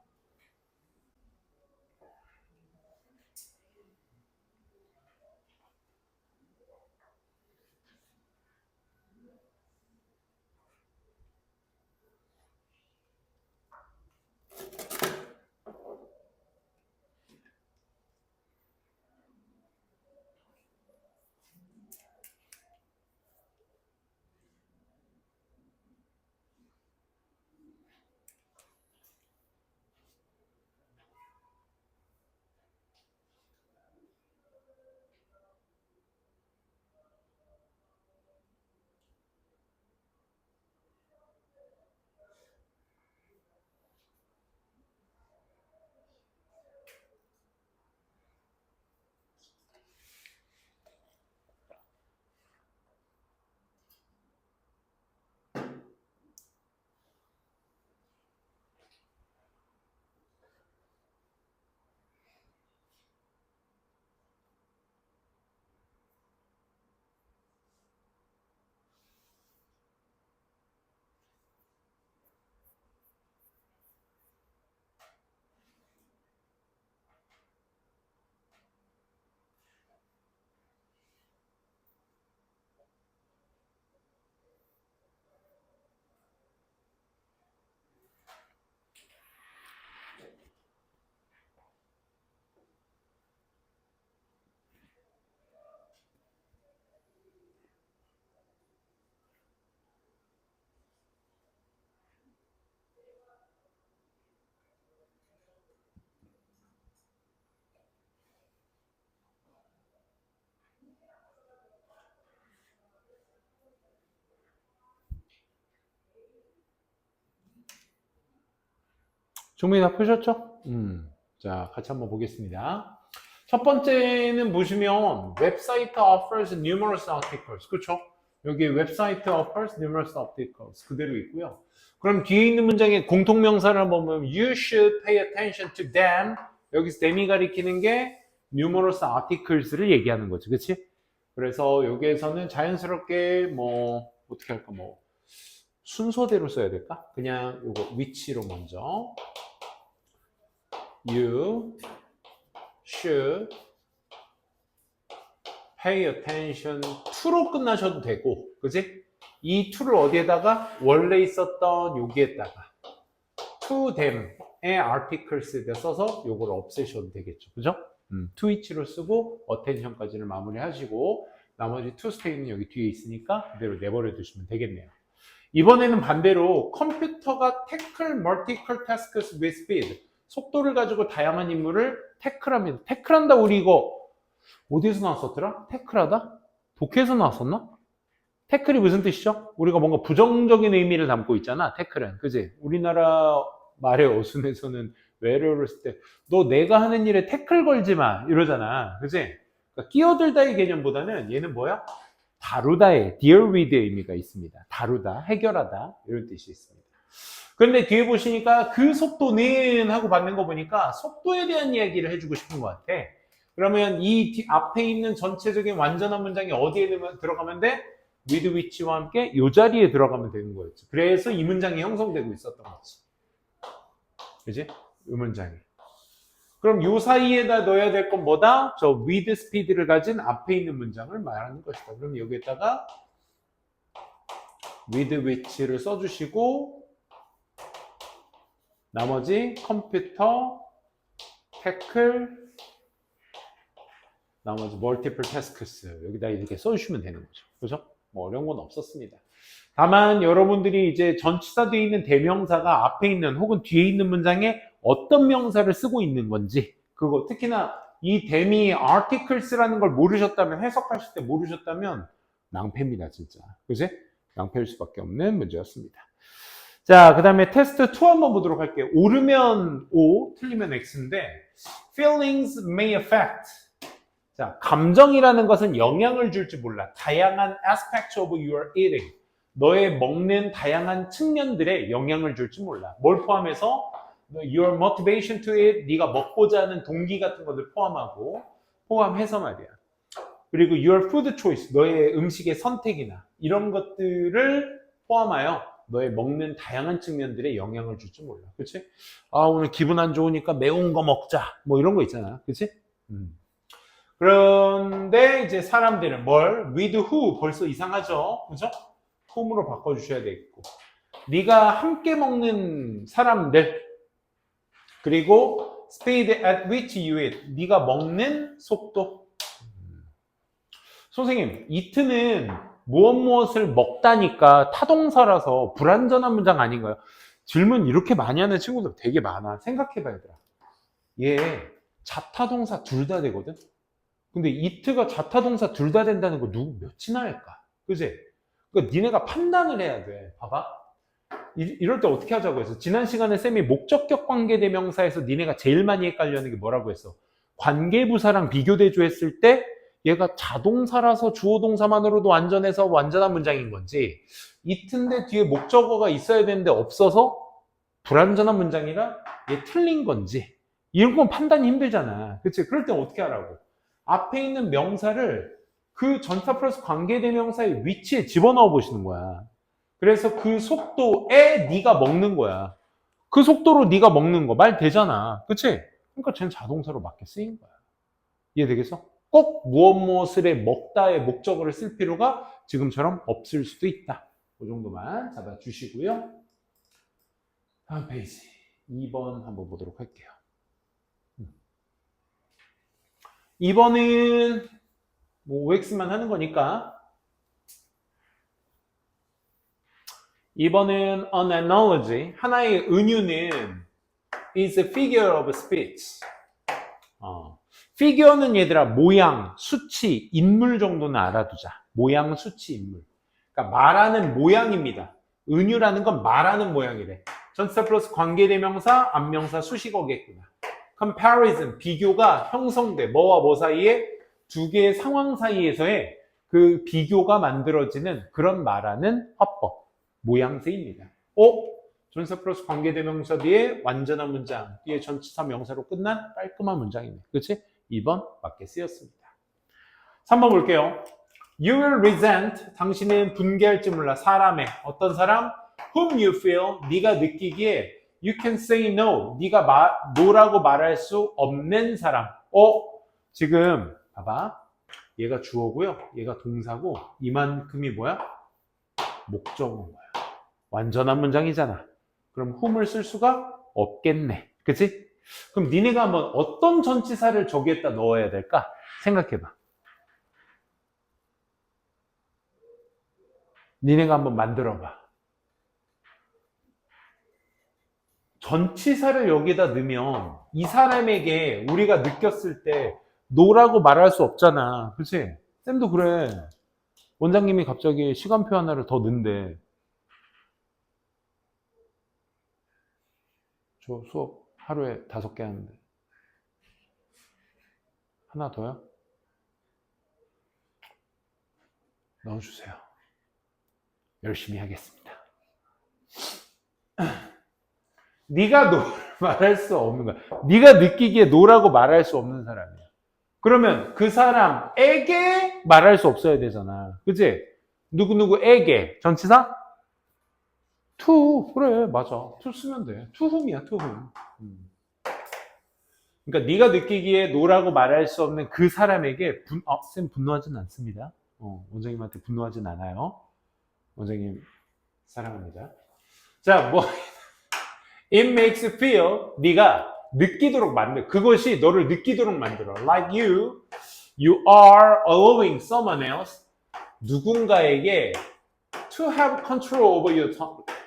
종민이 다 푸셨죠? 자, 같이 한번 보겠습니다. 첫 번째는 보시면 웹사이트 offers numerous articles. 그렇죠? 여기 웹사이트 offers numerous articles 그대로 있고요. 그럼 뒤에 있는 문장의 공통명사를 한번 보면 you should pay attention to them. 여기서 them이 가리키는 게 numerous articles를 얘기하는 거죠. 그렇지? 그래서 여기에서는 자연스럽게 뭐 어떻게 할까 뭐 순서대로 써야 될까? 그냥 요거 which로 먼저 You should pay attention to로 끝나셔도 되고, 그지? 이 to를 어디에다가? 원래 있었던 여기에다가 to them의 articles에다 써서 요걸 없애셔도 되겠죠. 그죠? to each로 쓰고 attention까지를 마무리하시고 나머지 to stay는 여기 뒤에 있으니까 그대로 내버려 두시면 되겠네요. 이번에는 반대로 컴퓨터가 tackle multiple tasks with speed, 속도를 가지고 다양한 임무를 태클합니다. 태클한다, 우리 이거 어디에서 나왔었더라? 태클하다? 독해에서 나왔었나? 태클이 무슨 뜻이죠? 우리가 뭔가 부정적인 의미를 담고 있잖아, 태클은. 그지? 우리나라 말의 어순에서는 외래어를 쓸 때 너 내가 하는 일에 태클 걸지 마 이러잖아. 그지? 그러니까 끼어들다의 개념보다는 얘는 뭐야? 다루다의 deal with의 의미가 있습니다. 다루다, 해결하다 이런 뜻이 있습니다. 그런데 뒤에 보시니까 그 속도는 하고 받는 거 보니까 속도에 대한 이야기를 해주고 싶은 것 같아. 그러면 이 앞에 있는 전체적인 완전한 문장이 어디에 들어가면 돼? with which와 함께 이 자리에 들어가면 되는 거였지. 그래서 이 문장이 형성되고 있었던 거지. 그지? 이 문장이. 그럼 요 사이에다 넣어야 될 건 뭐다? 저 with speed를 가진 앞에 있는 문장을 말하는 것이다. 그럼 여기에다가 with which를 써주시고 나머지 컴퓨터, tackle, 나머지 multiple tasks 여기다 이렇게 써주시면 되는 거죠. 그죠? 뭐 어려운 건 없었습니다. 다만 여러분들이 이제 전치사 뒤에 있는 대명사가 앞에 있는 혹은 뒤에 있는 문장에 어떤 명사를 쓰고 있는 건지, 그거 특히나 이 대미 articles라는 걸 모르셨다면, 해석하실 때 모르셨다면 낭패입니다, 진짜. 그지? 낭패일 수밖에 없는 문제였습니다. 자, 그 다음에 테스트 2 한번 보도록 할게요. 옳으면 O, 틀리면 X인데 feelings may affect. 자, 감정이라는 것은 영향을 줄지 몰라. 다양한 aspects of your eating. 너의 먹는 다양한 측면들에 영향을 줄지 몰라. 뭘 포함해서? Your motivation to eat, 네가 먹고자 하는 동기 같은 것을 포함해서 말이야. 그리고 your food choice, 너의 음식의 선택이나 이런 것들을 포함하여 너의 먹는 다양한 측면들에 영향을 줄지 몰라. 그치? 아, 오늘 기분 안 좋으니까 매운 거 먹자. 뭐 이런 거 있잖아. 그치? 그런데 이제 사람들은 뭘? with who 벌써 이상하죠? 그죠? whom으로 바꿔주셔야 되겠고. 네가 함께 먹는 사람들, 그리고 speed at which you eat, 네가 먹는 속도. 선생님, eat는 무엇을 먹다니까 타동사라서 불완전한 문장 아닌가요? 질문 이렇게 많이 하는 친구들 되게 많아. 생각해봐야 돼. 얘 자타동사 둘 다 되거든? 근데 eat가 자타동사 둘 다 된다는 거 몇이나 할까? 그지? 그러니까 니네가 판단을 해야 돼. 봐봐. 이럴 때 어떻게 하자고 했어? 지난 시간에 쌤이 목적격 관계대명사에서 니네가 제일 많이 헷갈려하는 게 뭐라고 했어? 관계부사랑 비교대조 했을 때 얘가 자동사라서 주어동사만으로도 완전해서 완전한 문장인 건지, 이튼데 뒤에 목적어가 있어야 되는데 없어서 불완전한 문장이라 얘 틀린 건지, 이런 건 판단이 힘들잖아. 그치? 그럴 땐 어떻게 하라고? 앞에 있는 명사를 그 전사 플러스 관계대명사의 위치에 집어넣어 보시는 거야. 그래서 그 속도에 네가 먹는 거야. 그 속도로 네가 먹는 거 말 되잖아. 그치? 그러니까 쟤는 자동사로 맞게 쓰인 거야. 이해되겠어? 꼭 무엇을 먹다의 목적어를 쓸 필요가 지금처럼 없을 수도 있다. 그 정도만 잡아주시고요. 다음 페이지 2번 한번 보도록 할게요. 2번은 뭐 OX만 하는 거니까, 2번은 an analogy, 하나의 은유는 is a figure of speech. figure는 얘들아 모양, 수치, 인물 정도는 알아두자. 모양, 수치, 인물. 그러니까 말하는 모양입니다. 은유라는 건 말하는 모양이래. 전치사 플러스 관계대명사, 안명사, 수식어겠구나. comparison, 비교가 형성돼. 뭐와 뭐 사이에? 두 개의 상황 사이에서의 그 비교가 만들어지는 그런 말하는 화법, 모양새입니다. 전치사 플러스 관계대명사 뒤에 완전한 문장, 뒤에 전치사 명사로 끝난 깔끔한 문장이네. 그렇지? 2번 맞게 쓰였습니다. 3번 볼게요. You will resent, 당신은 분개할지 몰라. 사람의, 어떤 사람? Whom you feel, 네가 느끼기에 you can say no, 네가 no라고 말할 수 없는 사람. 지금 봐봐. 얘가 주어고요. 얘가 동사고 이만큼이 뭐야? 목적어인 거야. 완전한 문장이잖아. 그럼 whom을 쓸 수가 없겠네. 그치? 그럼 니네가 한번 어떤 전치사를 저기에다 넣어야 될까? 생각해봐. 니네가 한번 만들어봐. 전치사를 여기다 넣으면 이 사람에게 우리가 느꼈을 때 노라고 말할 수 없잖아. 그치? 쌤도 그래. 원장님이 갑자기 시간표 하나를 더 넣는데 저 수업 하루에 5개 하는데 하나 더요? 넣어주세요. 열심히 하겠습니다. 네가 노를 말할 수 없는 거야. 네가 느끼기에 노라고 말할 수 없는 사람이야. 그러면 그 사람에게 말할 수 없어야 되잖아. 그치? 누구누구에게. 전치사? to. 그래, 맞아. to 쓰면 돼. to whom이야, to whom. 그러니까 네가 느끼기에 노라고 말할 수 없는 그 사람에게 쌤 분노하진 않습니다. 원장님한테 분노하진 않아요. 원장님 사랑합니다. 자, 뭐 it makes you feel 네가 느끼도록 만들어. 그것이 너를 느끼도록 만들어. Like you are allowing someone else 누군가에게 to have control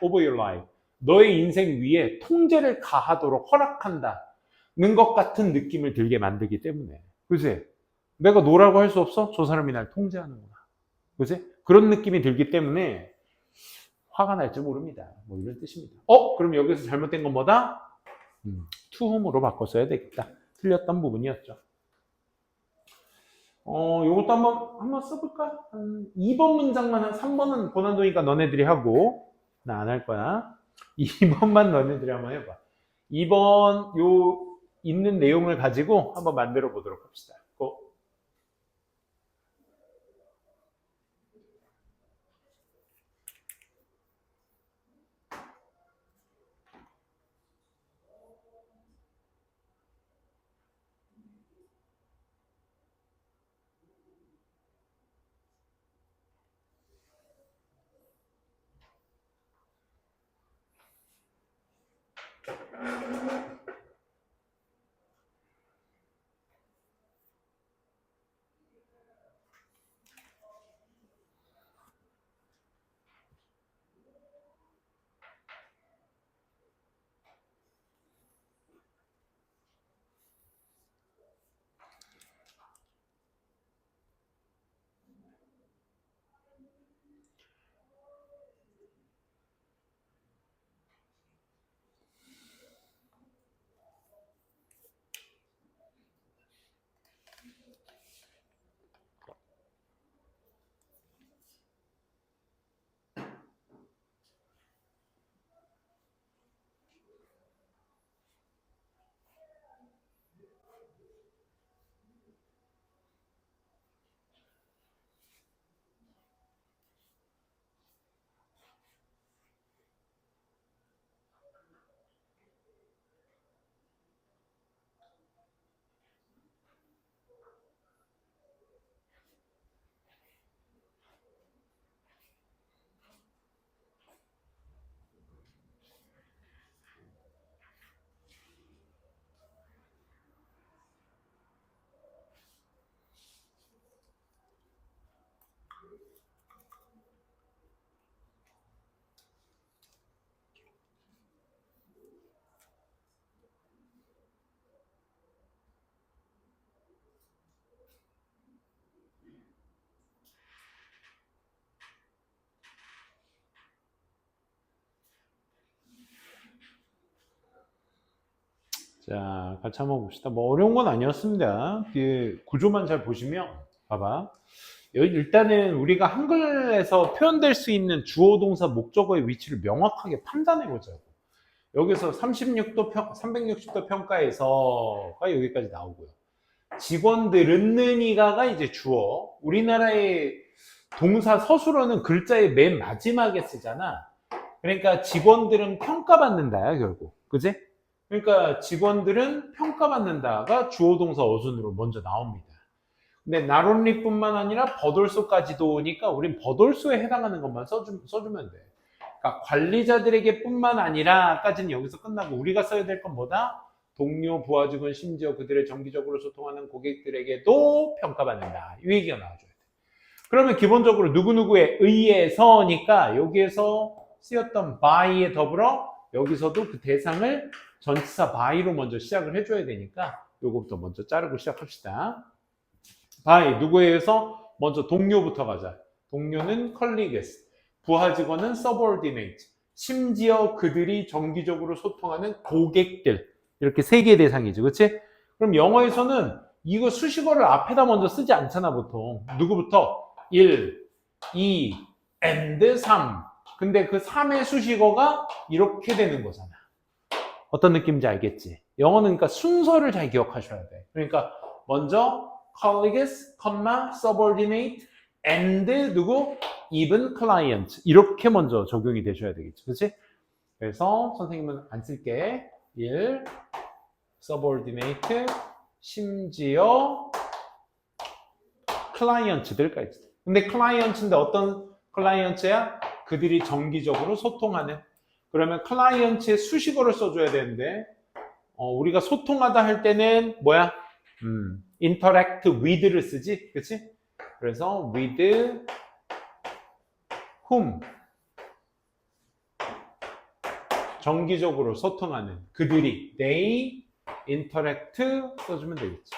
over your life. 너의 인생 위에 통제를 가하도록 허락한다. 는 것 같은 느낌을 들게 만들기 때문에. 그치? 내가 노라고 할 수 없어? 저 사람이 날 통제하는구나. 그치? 그런 느낌이 들기 때문에 화가 날지 모릅니다. 뭐 이런 뜻입니다. 그럼 여기서 잘못된 건 뭐다? to whom으로 바꿨어야 되겠다. 틀렸던 부분이었죠. 요것도 한번 써볼까? 한 2번 문장만 한 3번은 고난도니까 너네들이 하고, 나 안 할 거야. 2번만 너네들이 한번 해봐. 2번 요 있는 내용을 가지고 한번 만들어 보도록 합시다. 자, 같이 한번 봅시다. 뭐 어려운 건 아니었습니다. 구조만 잘 보시면 봐봐. 여기 일단은 우리가 한글에서 표현될 수 있는 주어, 동사, 목적어의 위치를 명확하게 판단해 보자고. 여기서 360도 평가에서가 여기까지 나오고요. 직원들은 느니가가 이제 주어. 우리나라의 동사 서술어는 글자의 맨 마지막에 쓰잖아. 그러니까 직원들은 평가받는다야 결국. 그지? 그러니까 직원들은 평가받는다가 주어, 동사, 어순으로 먼저 나옵니다. 근데 not only뿐만 아니라 but also까지도 오니까 우린 but also에 해당하는 것만 써주면 돼. 그러니까 관리자들에게 뿐만 아니라까지는 여기서 끝나고 우리가 써야 될 건 뭐다? 동료, 부하 직원, 심지어 그들의 정기적으로 소통하는 고객들에게도 평가받는다. 이 얘기가 나와줘야 돼. 그러면 기본적으로 누구누구에 의해서니까 여기에서 쓰였던 by에 더불어 여기서도 그 대상을 전치사 by로 먼저 시작을 해줘야 되니까 요거부터 먼저 자르고 시작합시다. by 누구에 의해서? 먼저 동료부터 가자. 동료는 colleagues, 부하 직원은 subordinate, 심지어 그들이 정기적으로 소통하는 고객들. 이렇게 세 개의 대상이지, 그렇지? 그럼 영어에서는 이거 수식어를 앞에다 먼저 쓰지 않잖아, 보통. 누구부터? 1, 2, and 3. 근데 그 3의 수식어가 이렇게 되는 거잖아. 어떤 느낌인지 알겠지? 영어는 그러니까 순서를 잘 기억하셔야 돼. 그러니까 먼저 colleagues, subordinate, and 누구? even client. 이렇게 먼저 적용이 되셔야 되겠지, 그렇지? 그래서 선생님은 안 쓸게. 1, subordinate, 심지어 클라이언트들까지. 근데 클라이언트인데 어떤 클라이언트야? 그들이 정기적으로 소통하는. 그러면 클라이언트의 수식어를 써줘야 되는데 우리가 소통하다 할 때는 뭐야? interact with를 쓰지, 그렇지? 그래서 with whom 정기적으로 소통하는 그들이 they interact 써주면 되겠지.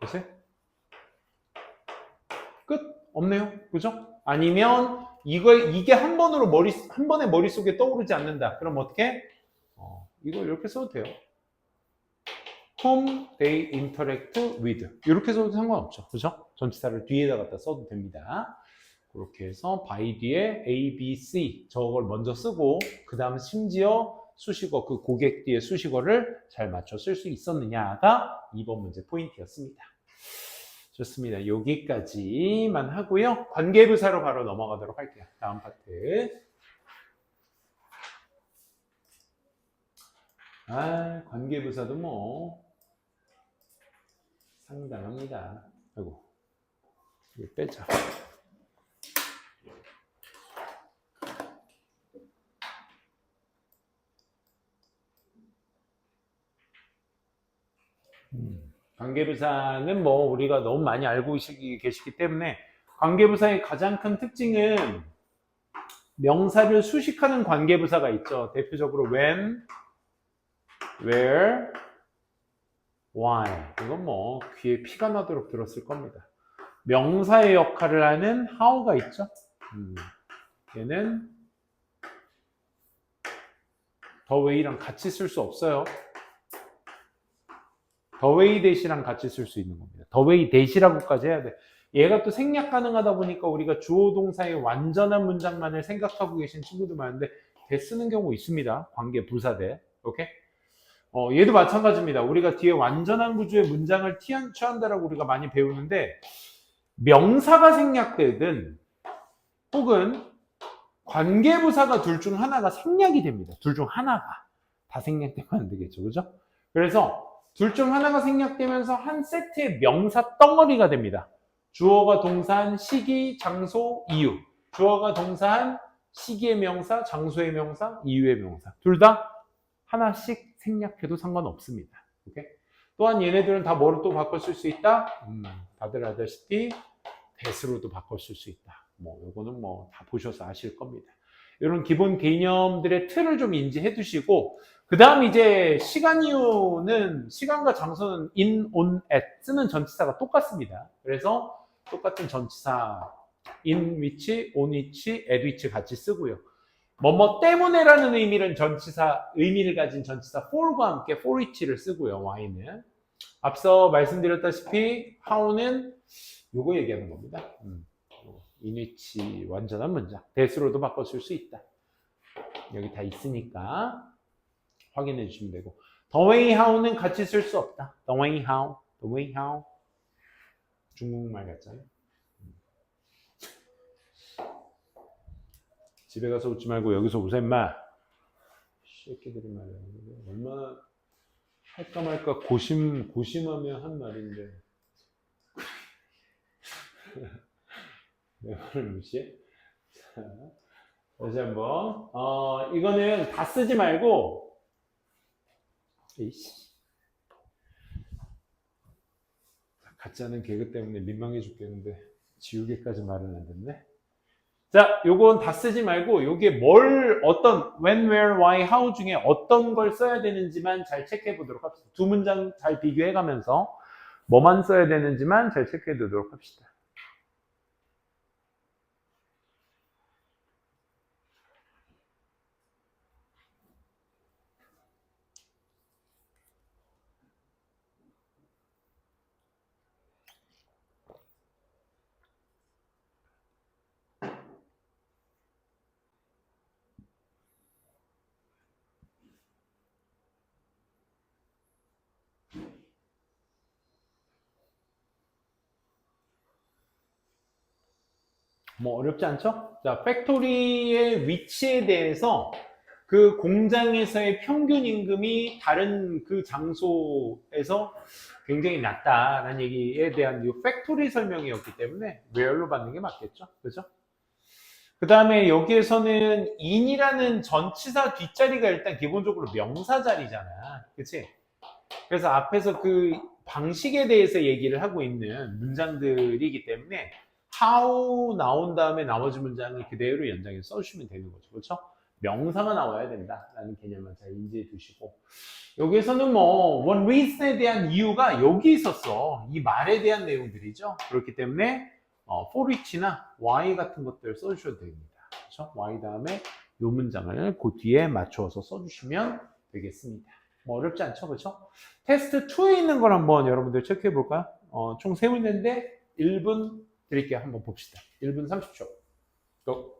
그치? 끝? 없네요. 그죠? 아니면 이게 한 번에 머릿속에 떠오르지 않는다. 그럼 어떻게? 이거 이렇게 써도 돼요. whom they interact with. 이렇게 써도 상관없죠. 그죠? 전치사를 뒤에다 갖다 써도 됩니다. 그렇게 해서 by 뒤에 A, B, C 저걸 먼저 쓰고 그 다음 심지어 수식어, 그 고객 뒤에 수식어를 잘 맞춰 쓸 수 있었느냐가 2번 문제 포인트였습니다. 좋습니다. 여기까지만 하고요. 관계부사로 바로 넘어가도록 할게요. 다음 파트. 관계부사도 뭐 상당합니다. 아이고, 이거 빼자. 관계부사는 뭐 우리가 너무 많이 알고 계시기 때문에 관계부사의 가장 큰 특징은 명사를 수식하는 관계부사가 있죠. 대표적으로 when, where, why. 이건 뭐 귀에 피가 나도록 들었을 겁니다. 명사의 역할을 하는 how가 있죠. 얘는 the way랑 같이 쓸 수 없어요. the way 대시랑 같이 쓸 수 있는 겁니다. the way 대시라고까지 해야 돼. 얘가 또 생략 가능하다 보니까 우리가 주어 동사의 완전한 문장만을 생각하고 계신 친구들 많은데 대 쓰는 경우 있습니다. 관계 부사대. 오케이? 얘도 마찬가지입니다. 우리가 뒤에 완전한 구조의 문장을 취한다라고 우리가 많이 배우는데 명사가 생략되든 혹은 관계부사가 둘 중 하나가 생략이 됩니다. 둘 중 하나가 다 생략되면 안 되겠죠, 그죠? 그래서 둘 중 하나가 생략되면서 한 세트의 명사 덩어리가 됩니다. 주어가 동사한 시기, 장소, 이유. 주어가 동사한 시기의 명사, 장소의 명사, 이유의 명사. 둘 다 하나씩 생략해도 상관없습니다. 오케이? 또한 얘네들은 다 뭐로 또 바꿔 쓸 수 있다? 다들 알다시피 that으로도 바꿔 쓸 수 있다. 뭐 요거는 뭐 다 보셔서 아실 겁니다. 이런 기본 개념들의 틀을 좀 인지해 두시고 그 다음 이제 시간 이유는 시간과 장소는 in, on, at 쓰는 전치사가 똑같습니다. 그래서 똑같은 전치사 in which, on which, at which 같이 쓰고요. 뭐뭐 때문에라는 의미를 가진 전치사 for과 함께 for which를 쓰고요. why는 앞서 말씀드렸다시피 how는 요거 얘기하는 겁니다. in which 완전한 문장 that으로도 바꿔 쓸 수 있다. 여기 다 있으니까 확인해 주시면 되고 the way how는 같이 쓸 수 없다. the way how 중국말 같잖아요. 집에 가서 웃지 말고 여기서 웃어 임마. 새끼들이 말이야. 얼마나 할까 말까 고심하며 한 말인데 내 말을 무시해? 자, 다시 한번 이거는 다 쓰지 말고 이씨 가짜는 개그 때문에 민망해 죽겠는데 지우개까지 말은 안 됐네. 자, 요건 다 쓰지 말고 요게 어떤 when, where, why, how 중에 어떤 걸 써야 되는지만 잘 체크해 보도록 합시다. 두 문장 잘 비교해 가면서 뭐만 써야 되는지만 잘 체크해 두도록 합시다. 뭐 어렵지 않죠? 자, 팩토리의 위치에 대해서 그 공장에서의 평균 임금이 다른 그 장소에서 굉장히 낮다라는 얘기에 대한 이 팩토리 설명이었기 때문에 where로 받는 게 맞겠죠? 그죠? 그 다음에 여기에서는 in이라는 전치사 뒷자리가 일단 기본적으로 명사 자리잖아. 그치? 그래서 앞에서 그 방식에 대해서 얘기를 하고 있는 문장들이기 때문에 how 나온 다음에 나머지 문장을 그대로 연장해서 써주시면 되는 거죠. 그렇죠? 명사가 나와야 된다라는 개념만 잘 인지해 두시고 여기에서는 뭐 one reason에 대한 이유가 여기 있었어. 이 말에 대한 내용들이죠. 그렇기 때문에 for which나 why 같은 것들 써주셔도 됩니다. 그렇죠? why 다음에 이 문장을 그 뒤에 맞추어서 써주시면 되겠습니다. 뭐 어렵지 않죠, 그렇죠? 테스트 2에 있는 걸 한번 여러분들 체크해 볼까요? 총 3문제인데 1분 드릴게요. 한번 봅시다. 1분 30초. 또.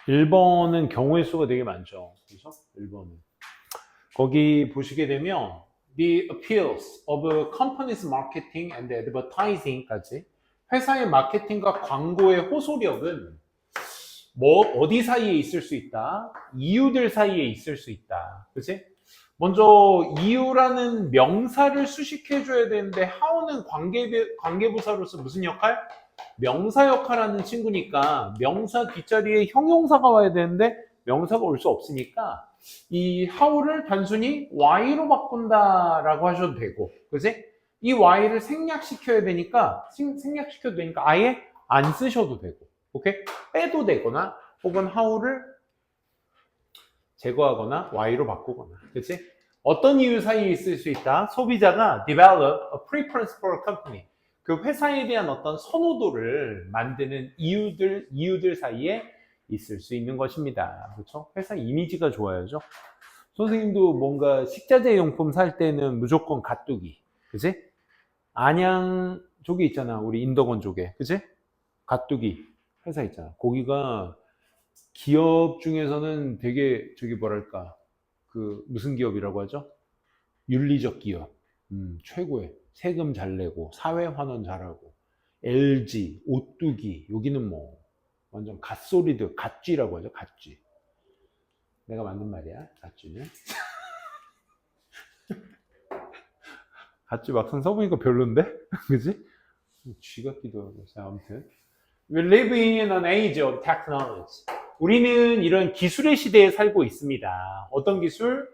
1번은 경우의 수가 되게 많죠. 그렇죠? 1번은. 거기 보시게 되면 The appeals of a company's marketing and advertising까지 회사의 마케팅과 광고의 호소력은 뭐 어디 사이에 있을 수 있다? 이유들 사이에 있을 수 있다. 그치? 먼저 이유라는 명사를 수식해줘야 되는데 how는 관계부사로서 무슨 역할? 명사 역할하는 친구니까 명사 뒷자리에 형용사가 와야 되는데 명사가 올 수 없으니까 이 how를 단순히 why로 바꾼다라고 하셔도 되고, 그치? 이 why를 생략시켜야 되니까 생략시켜도 되니까 아예 안 쓰셔도 되고, 오케이? 빼도 되거나 혹은 how를 제거하거나 y로 바꾸거나, 그치? 어떤 이유 사이에 있을 수 있다? 소비자가 develop a preference for a company. 그 회사에 대한 어떤 선호도를 만드는 이유들 사이에 있을 수 있는 것입니다. 그렇죠? 회사 이미지가 좋아야죠. 선생님도 뭔가 식자재 용품 살 때는 무조건 가뚜기, 그치? 안양 쪽에 있잖아. 우리 인덕원 쪽에, 그치? 가뚜기 회사 있잖아. 거기가 기업 중에서는 되게 저기 뭐랄까 그 무슨 기업이라고 하죠? 윤리적 기업. 최고의 세금 잘 내고 사회 환원 잘하고 LG, 오뚜기 여기는 뭐 완전 갓소리드, 갓쥐라고 하죠. 갓쥐. 내가 만든 말이야. 갓쥐는. 갓쥐 막상 써보니까 별론데? 그지? 쥐 같기도 하고. 자, 아무튼. We live in an age of technology. 우리는 이런 기술의 시대에 살고 있습니다. 어떤 기술?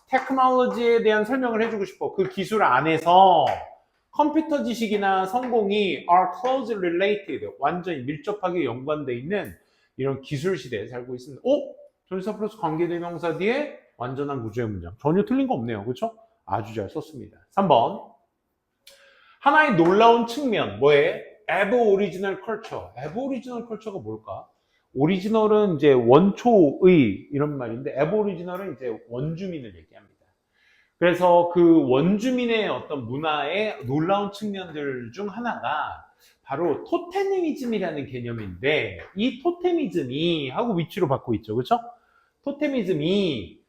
테크놀로지에 대한 설명을 해주고 싶어. 그 기술 안에서 컴퓨터 지식이나 성공이 are closely related, 완전히 밀접하게 연관되어 있는 이런 기술 시대에 살고 있습니다. 오? 전치사 플러스 관계대명사 뒤에 완전한 구조의 문장. 전혀 틀린 거 없네요. 그렇죠? 아주 잘 썼습니다. 3번. 하나의 놀라운 측면. 뭐에? Aboriginal culture. Aboriginal culture가 뭘까? 오리지널은 이제 원초의 이런 말인데 Aboriginal은 이제 원주민을 얘기합니다. 그래서 그 원주민의 어떤 문화의 놀라운 측면들 중 하나가 바로 토테미즘이라는 개념인데 이 토테미즘이 하고 위치로 받고 있죠. 그렇죠? 토테미즘이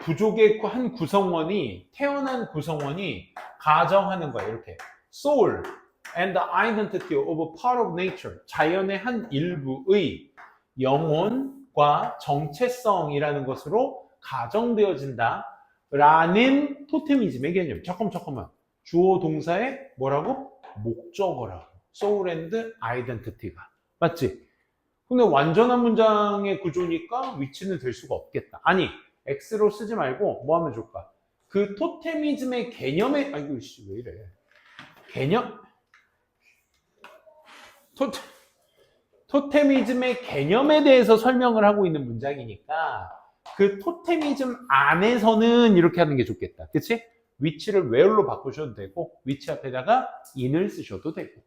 부족의 한 구성원이 태어난 구성원이 가정하는 거예요. 이렇게 soul and the identity of a part of nature 자연의 한 일부의 영혼과 정체성이라는 것으로 가정되어진다 라는 토테미즘의 개념. 잠깐만 주어 동사의 뭐라고? 목적어라고. soul and identity가 맞지? 근데 완전한 문장의 구조니까 위치는 될 수가 없겠다. 아니 X로 쓰지 말고 뭐 하면 좋을까? 그 토테미즘의 개념에 아이고 씨 왜 이래? 개념 토테미즘의 개념에 대해서 설명을 하고 있는 문장이니까 그 토테미즘 안에서는 이렇게 하는 게 좋겠다. 그치? 위치를 where로 바꾸셔도 되고 위치 앞에다가 in을 쓰셔도 되고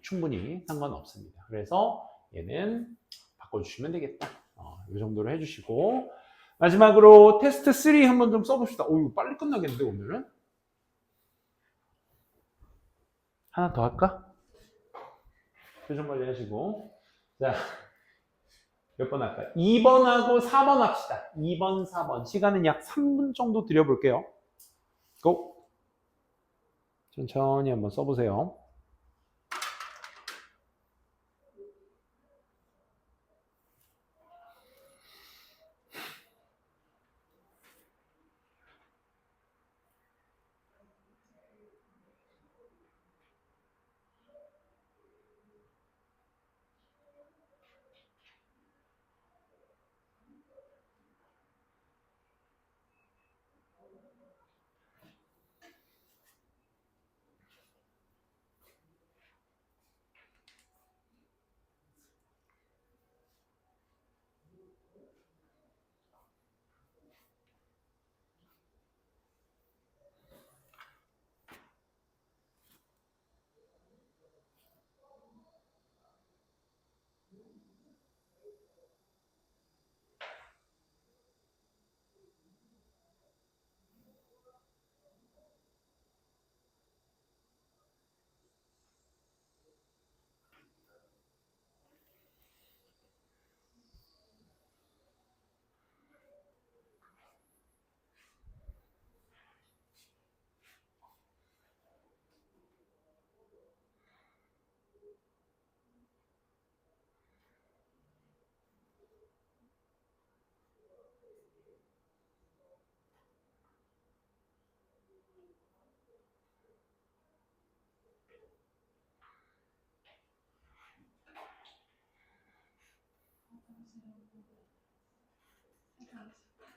충분히 상관없습니다. 그래서 얘는 바꿔주시면 되겠다. 이 정도로 해주시고 마지막으로 테스트 3 한번 좀 써봅시다. 오, 이거 빨리 끝나겠는데 오늘은? 하나 더 할까? 표정 관리 하시고 자, 몇 번 할까? 2번하고 4번 합시다. 2번, 4번 시간은 약 3분 정도 드려볼게요. 고! 천천히 한번 써보세요.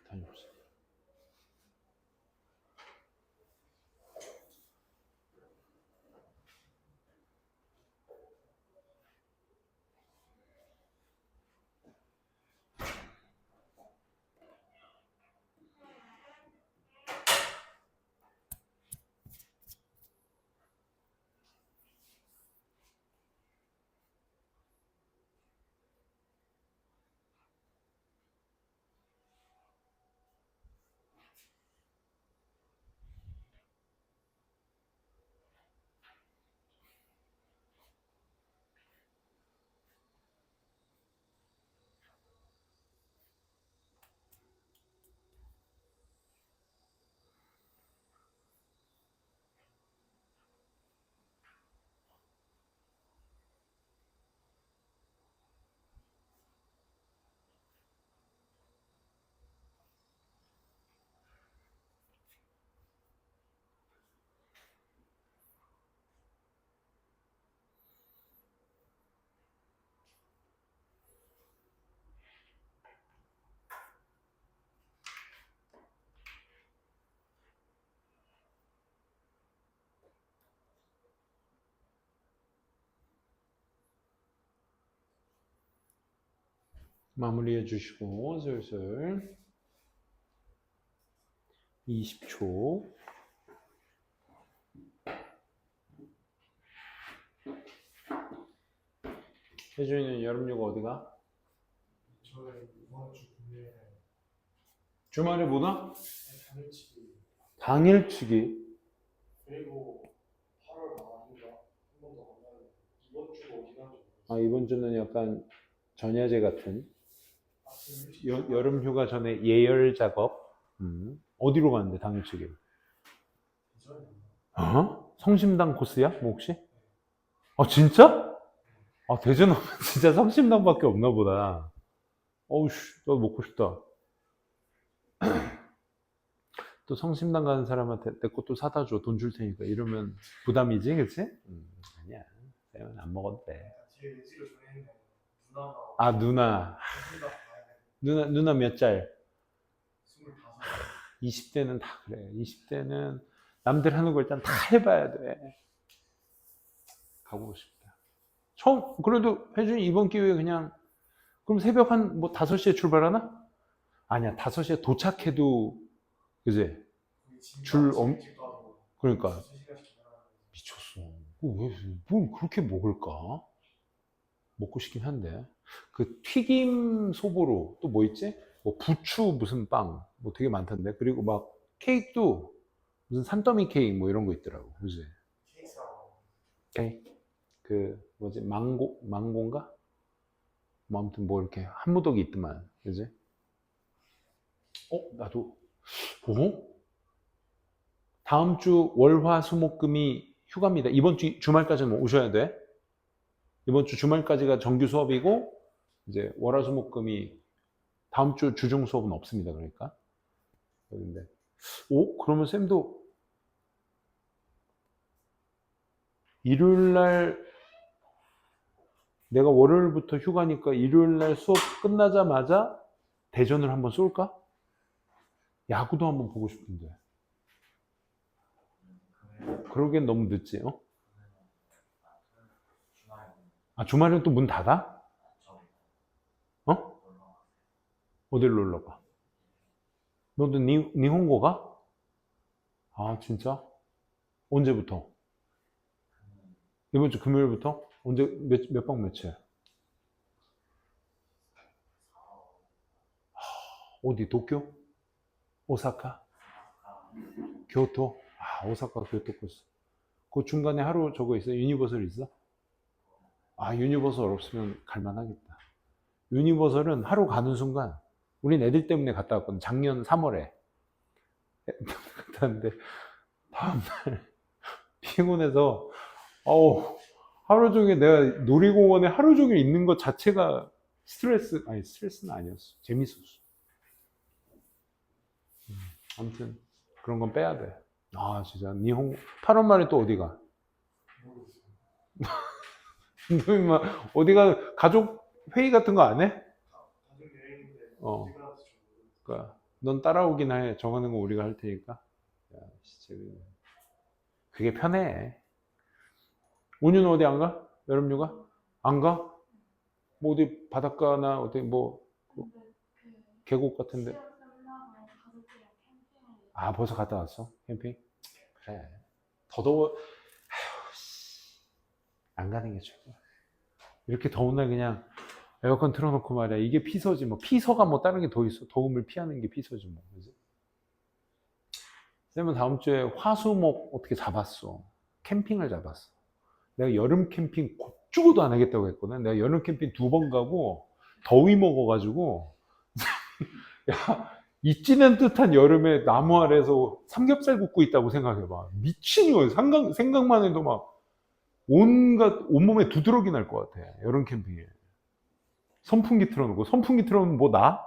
다녀오세요. 마무리해 주시고 슬슬 20초. 혜준이는 여름휴가 어디가? 저는 이번 주 국내에 주말에 뭐나? 당일치기 당일치기. 그리고 8월 말인가 한 번 더 가면 이번 주가 어디 가는지 아, 이번 주는 약간 전야제 같은 아침 일찍 여름휴가 전에 예열 작업. 어디로 가는데 당일치기? 전에 어? 성심당 코스야? 뭐 혹시? 아 진짜? 아 대전 오면 진짜 성심당밖에 없나 보다. 어우 씨, 나 먹고 싶다. 또 성심당 가는 사람한테 내 것도 사다 줘. 돈 줄 테니까. 이러면 부담이지, 그치? 아니야. 쌤은 안 먹어도 돼. 제 예지를 정했는데 누나가 아, 누나. 생각 누나 몇 짤? 25. 20대는 다 그래. 20대는 남들 하는 거 일단 다 해봐야 돼. 가보고 싶다. 그래도 혜준이 이번 기회에 그냥, 그럼 새벽 한 뭐 5시에 출발하나? 아니야, 5시에 도착해도, 그제? 그러니까. 미쳤어. 뭘 그렇게 먹을까? 먹고 싶긴 한데. 그 튀김 소보로 또 뭐 있지? 뭐 부추 무슨 빵, 뭐 되게 많던데. 그리고 막 케이크도 무슨 산더미 케이크 뭐 이런 거 있더라고. 그지? 케이크. 그 뭐지? 망고인가? 뭐 아무튼 뭐 이렇게 한 무더기 있더만. 그지? 나도. 다음 주 월화수목금이 휴가입니다. 이번 주 주말까지는 오셔야 돼. 이번 주 주말까지가 정규 수업이고 이제 월화수목금이 다음 주 주중 수업은 없습니다. 그러니까. 그런데 그러면 쌤도 일요일 날 내가 월요일부터 휴가니까 일요일 날 수업 끝나자마자 대전을 한번 쏠까? 야구도 한번 보고 싶은데. 그러기엔 너무 늦지, 어? 아, 주말엔 또 문 닫아? 어? 어딜 놀러 가? 너도 니혼고 가? 아, 진짜? 언제부터? 이번 주 금요일부터? 언제, 몇 박 며칠? 어디, 도쿄? 오사카? 교토? 아, 오사카, 교토 코스. 그 중간에 하루 저거 있어? 유니버설 있어? 아, 유니버설 없으면 갈만하겠다. 유니버설은 하루 가는 순간, 우린 애들 때문에 갔다 왔거든. 작년 3월에. 갔다 왔는데, 다음날 피곤해서, 하루 종일 내가 놀이공원에 하루 종일 있는 것 자체가 스트레스는 아니었어. 재밌었어. 아무튼, 그런 건 빼야 돼. 아, 진짜. 8월 말에 또 어디 가? 어디가, 가족 회의 같은 거 안 해? 가족 여행인데 어. 어디 가는지 좀 모르겠어요. 그러니까, 넌 따라오긴 해. 정하는 거 우리가 할 테니까. 야, 진짜. 그게 편해. 온유는 어디 안 가? 여름휴가? 안 가? 뭐 어디 바닷가나 어디 뭐 계곡 같은데. 아, 벌써 갔다 왔어? 캠핑? 그래. 더더워. 안 가는 게 최고야. 이렇게 더운 날 그냥 에어컨 틀어놓고 말이야. 이게 피서지 뭐. 피서가 뭐 다른 게 더 있어. 더움을 피하는 게 피서지 뭐. 그지? 쌤은 다음 주에 화수목 어떻게 잡았어. 캠핑을 잡았어. 내가 여름 캠핑 곧 죽어도 안 하겠다고 했거든. 내가 여름 캠핑 2번 가고 더위 먹어가지고 야, 이 찌는 듯한 여름에 나무 아래에서 삼겹살 굽고 있다고 생각해봐. 미친 거야. 생각만 해도 막 온갖 온몸에 두드러기 날 것 같아. 여름 캠핑에. 선풍기 틀어놓고 선풍기 틀어놓으면 뭐 나?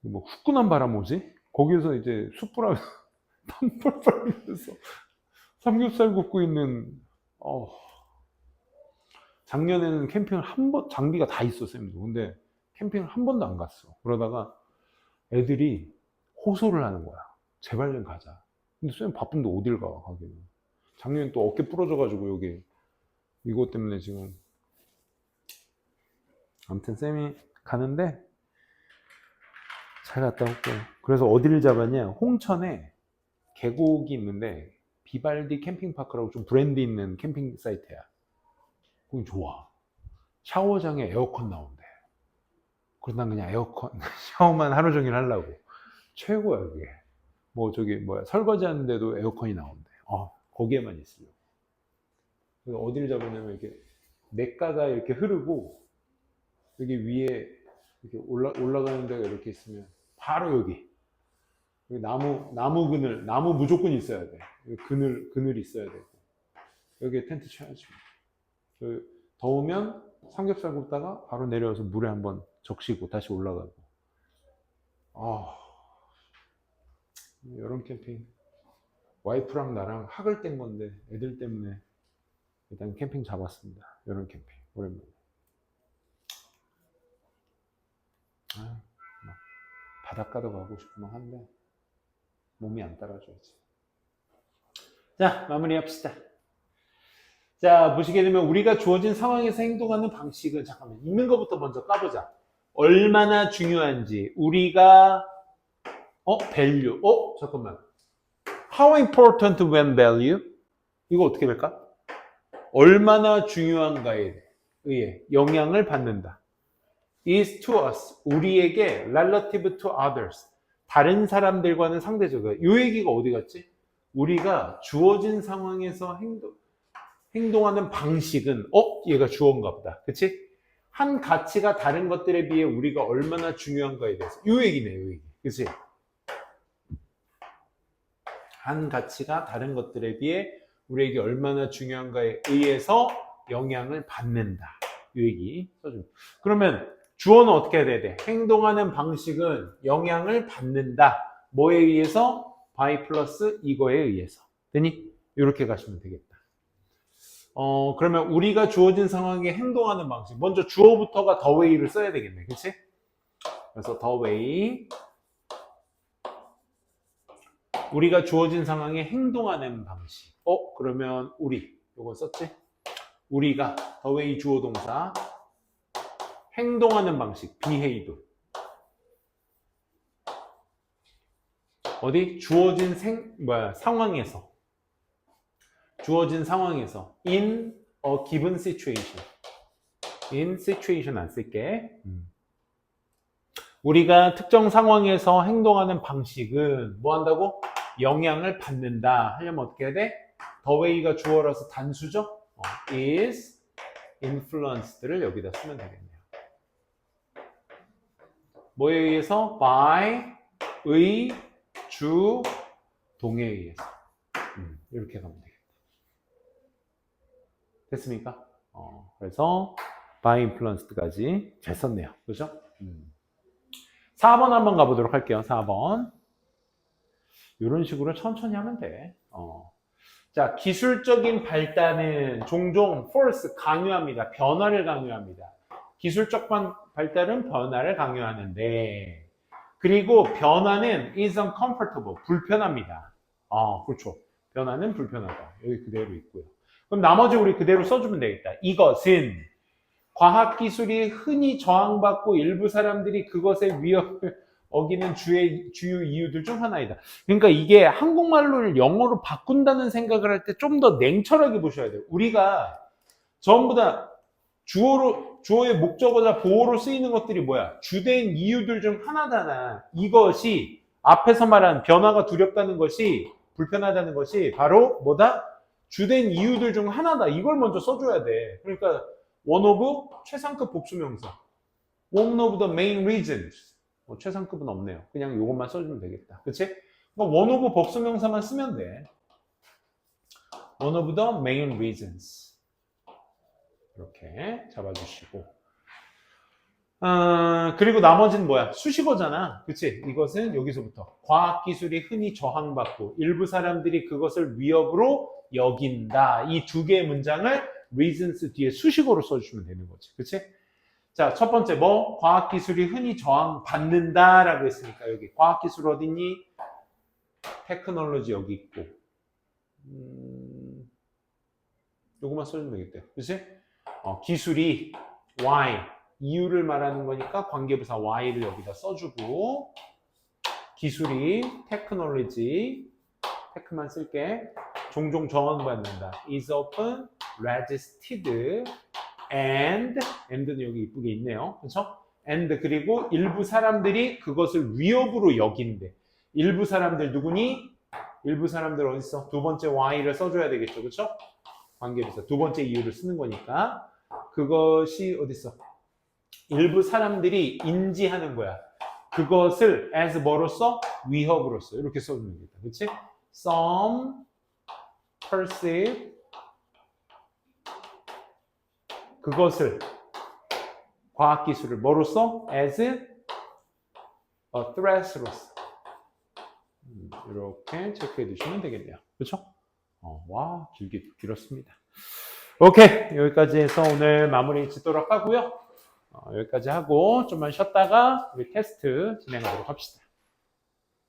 뭐 후끈한 바람 오지? 거기에서 이제 숯불 하면서 땀 펄펄 흘리면서 삼겹살 굽고 있는 작년에는 캠핑을 장비가 다 있어, 쌤도. 근데 캠핑을 한 번도 안 갔어. 그러다가 애들이 호소를 하는 거야. 제발 좀 가자. 근데 쌤 바쁜데 어딜 가기는. 작년에 또 어깨 부러져가지고 여기 이것 때문에 지금. 아무튼 쌤이 가는데 잘 갔다 올게요. 그래서 어디를 잡았냐? 홍천에 계곡이 있는데 비발디 캠핑파크라고 좀 브랜드 있는 캠핑 사이트야. 거기 좋아. 샤워장에 에어컨 나온대. 그래서 난 그냥 에어컨 샤워만 하루 종일 하려고. 최고야 그게. 뭐 저기 뭐야 설거지 하는데도 에어컨이 나온대. 거기에만 있으려고. 그래서 어디를 잡았냐면 이렇게 냇가가 이렇게 흐르고 여기 위에 이렇게 올라가는 데가 이렇게 있으면 바로 여기 나무 그늘, 나무 무조건 있어야 돼. 그늘 있어야 되고. 여기에 텐트 쳐야지. 더우면 삼겹살 굽다가 바로 내려와서 물에 한번 적시고 다시 올라가고. 여름 캠핑. 와이프랑 나랑 학을 뗀 건데 애들 때문에 일단 캠핑 잡았습니다. 여름 캠핑. 오랜만에. 막 바닷가도 가고 싶고 막 한데 몸이 안 따라줘야지. 자, 마무리합시다. 자, 보시게 되면 우리가 주어진 상황에서 행동하는 방식은 잠깐만 있는 것부터 먼저 까보자. 얼마나 중요한지 우리가 value. 잠깐만. How important when value? 이거 어떻게 될까? 얼마나 중요한가에 의해 영향을 받는다. is to us. 우리에게 relative to others. 다른 사람들과는 상대적이야. 이 얘기가 어디 갔지? 우리가 주어진 상황에서 행동하는 방식은 얘가 주어인가 보다. 그치? 한 가치가 다른 것들에 비해 우리가 얼마나 중요한가에 대해서 이 얘기네, 이 얘기. 그치? 한 가치가 다른 것들에 비해 우리에게 얼마나 중요한가에 의해서 영향을 받는다. 이 얘기 써줍니다. 그러면 주어는 어떻게 해야 돼? 행동하는 방식은 영향을 받는다. 뭐에 의해서? by 플러스 이거에 의해서. 되니? 이렇게 가시면 되겠다. 그러면 우리가 주어진 상황에 행동하는 방식. 먼저 주어부터가 the way를 써야 되겠네. 그치? 그래서 the way. 우리가 주어진 상황에 행동하는 방식. 그러면 우리. 요거 썼지? 우리가 the way 주어 동사. 행동하는 방식. behave. 어디? 주어진 상황에서. 주어진 상황에서. in a given situation. in situation 안 쓸게. 우리가 특정 상황에서 행동하는 방식은 뭐 한다고? 영향을 받는다. 하려면 어떻게 해야 돼? the way가 주어라서 단수죠? is influenced를 여기다 쓰면 되겠네요. 뭐에 의해서? by, 의, 주, 동에 의해서. 이렇게 가면 되겠다. 됐습니까? 그래서 by influenced까지 잘 썼네요. 그죠? 4번 한번 가보도록 할게요. 4번. 이런 식으로 천천히 하면 돼. 자, 기술적인 발달은 종종 force, 강요합니다. 변화를 강요합니다. 기술적 발달은 변화를 강요하는데, 그리고 변화는 is uncomfortable, 불편합니다. 그렇죠. 변화는 불편하다. 여기 그대로 있고요. 그럼 나머지 우리 그대로 써주면 되겠다. 이것은 과학기술이 흔히 저항받고 일부 사람들이 그것의 위협을 어기는 주요 이유들 중 하나이다. 그러니까 이게 한국말로 영어로 바꾼다는 생각을 할 때 좀 더 냉철하게 보셔야 돼요. 우리가 전부 다 주어의 목적어자 보어로 쓰이는 것들이 뭐야? 주된 이유들 중 하나잖아. 이것이 앞에서 말한 변화가 두렵다는 것이, 불편하다는 것이 바로 뭐다? 주된 이유들 중 하나다. 이걸 먼저 써줘야 돼. 그러니까 one of 최상급 복수명사. one of the main reasons. 최상급은 없네요. 그냥 이것만 써주면 되겠다. 그치? 그러니까 one of 복수명사만 쓰면 돼. one of the main reasons. 이렇게 잡아주시고. 그리고 나머지는 뭐야? 수식어잖아. 그치? 이것은 여기서부터. 과학기술이 흔히 저항받고 일부 사람들이 그것을 위협으로 여긴다. 이 두 개의 문장을 reasons 뒤에 수식어로 써주시면 되는 거지. 그치? 자, 첫 번째 뭐? 과학기술이 흔히 저항받는다 라고 했으니까 여기 과학기술 어딨니? 테크놀로지 여기 있고 요거만 써주면 되겠대요. 그치? 기술이 why 이유를 말하는 거니까 관계부사 y를 여기다 써주고 기술이 테크놀로지 테크만 쓸게. 종종 정언받는다. is often resisted and는 여기 이쁘게 있네요. 그렇죠? and 그리고 일부 사람들이 그것을 위협으로 여긴대. 일부 사람들 누구니? 일부 사람들 어디 있어? 두 번째 y를 써줘야 되겠죠. 그렇죠? 관계에서 두 번째 이유를 쓰는 거니까 그것이 어디 있어? 일부 사람들이 인지하는 거야. 그것을 as 뭐로써? 위협으로써 이렇게 써주면 되겠다. 그렇지? Some perceive 그것을 과학기술을 뭐로써? as a threat으로서 이렇게 체크해 두시면 되겠네요. 그렇죠? 와 길었습니다. 오케이 여기까지 해서 오늘 마무리 짓도록 하고요. 여기까지 하고 좀만 쉬었다가 우리 테스트 진행하도록 합시다.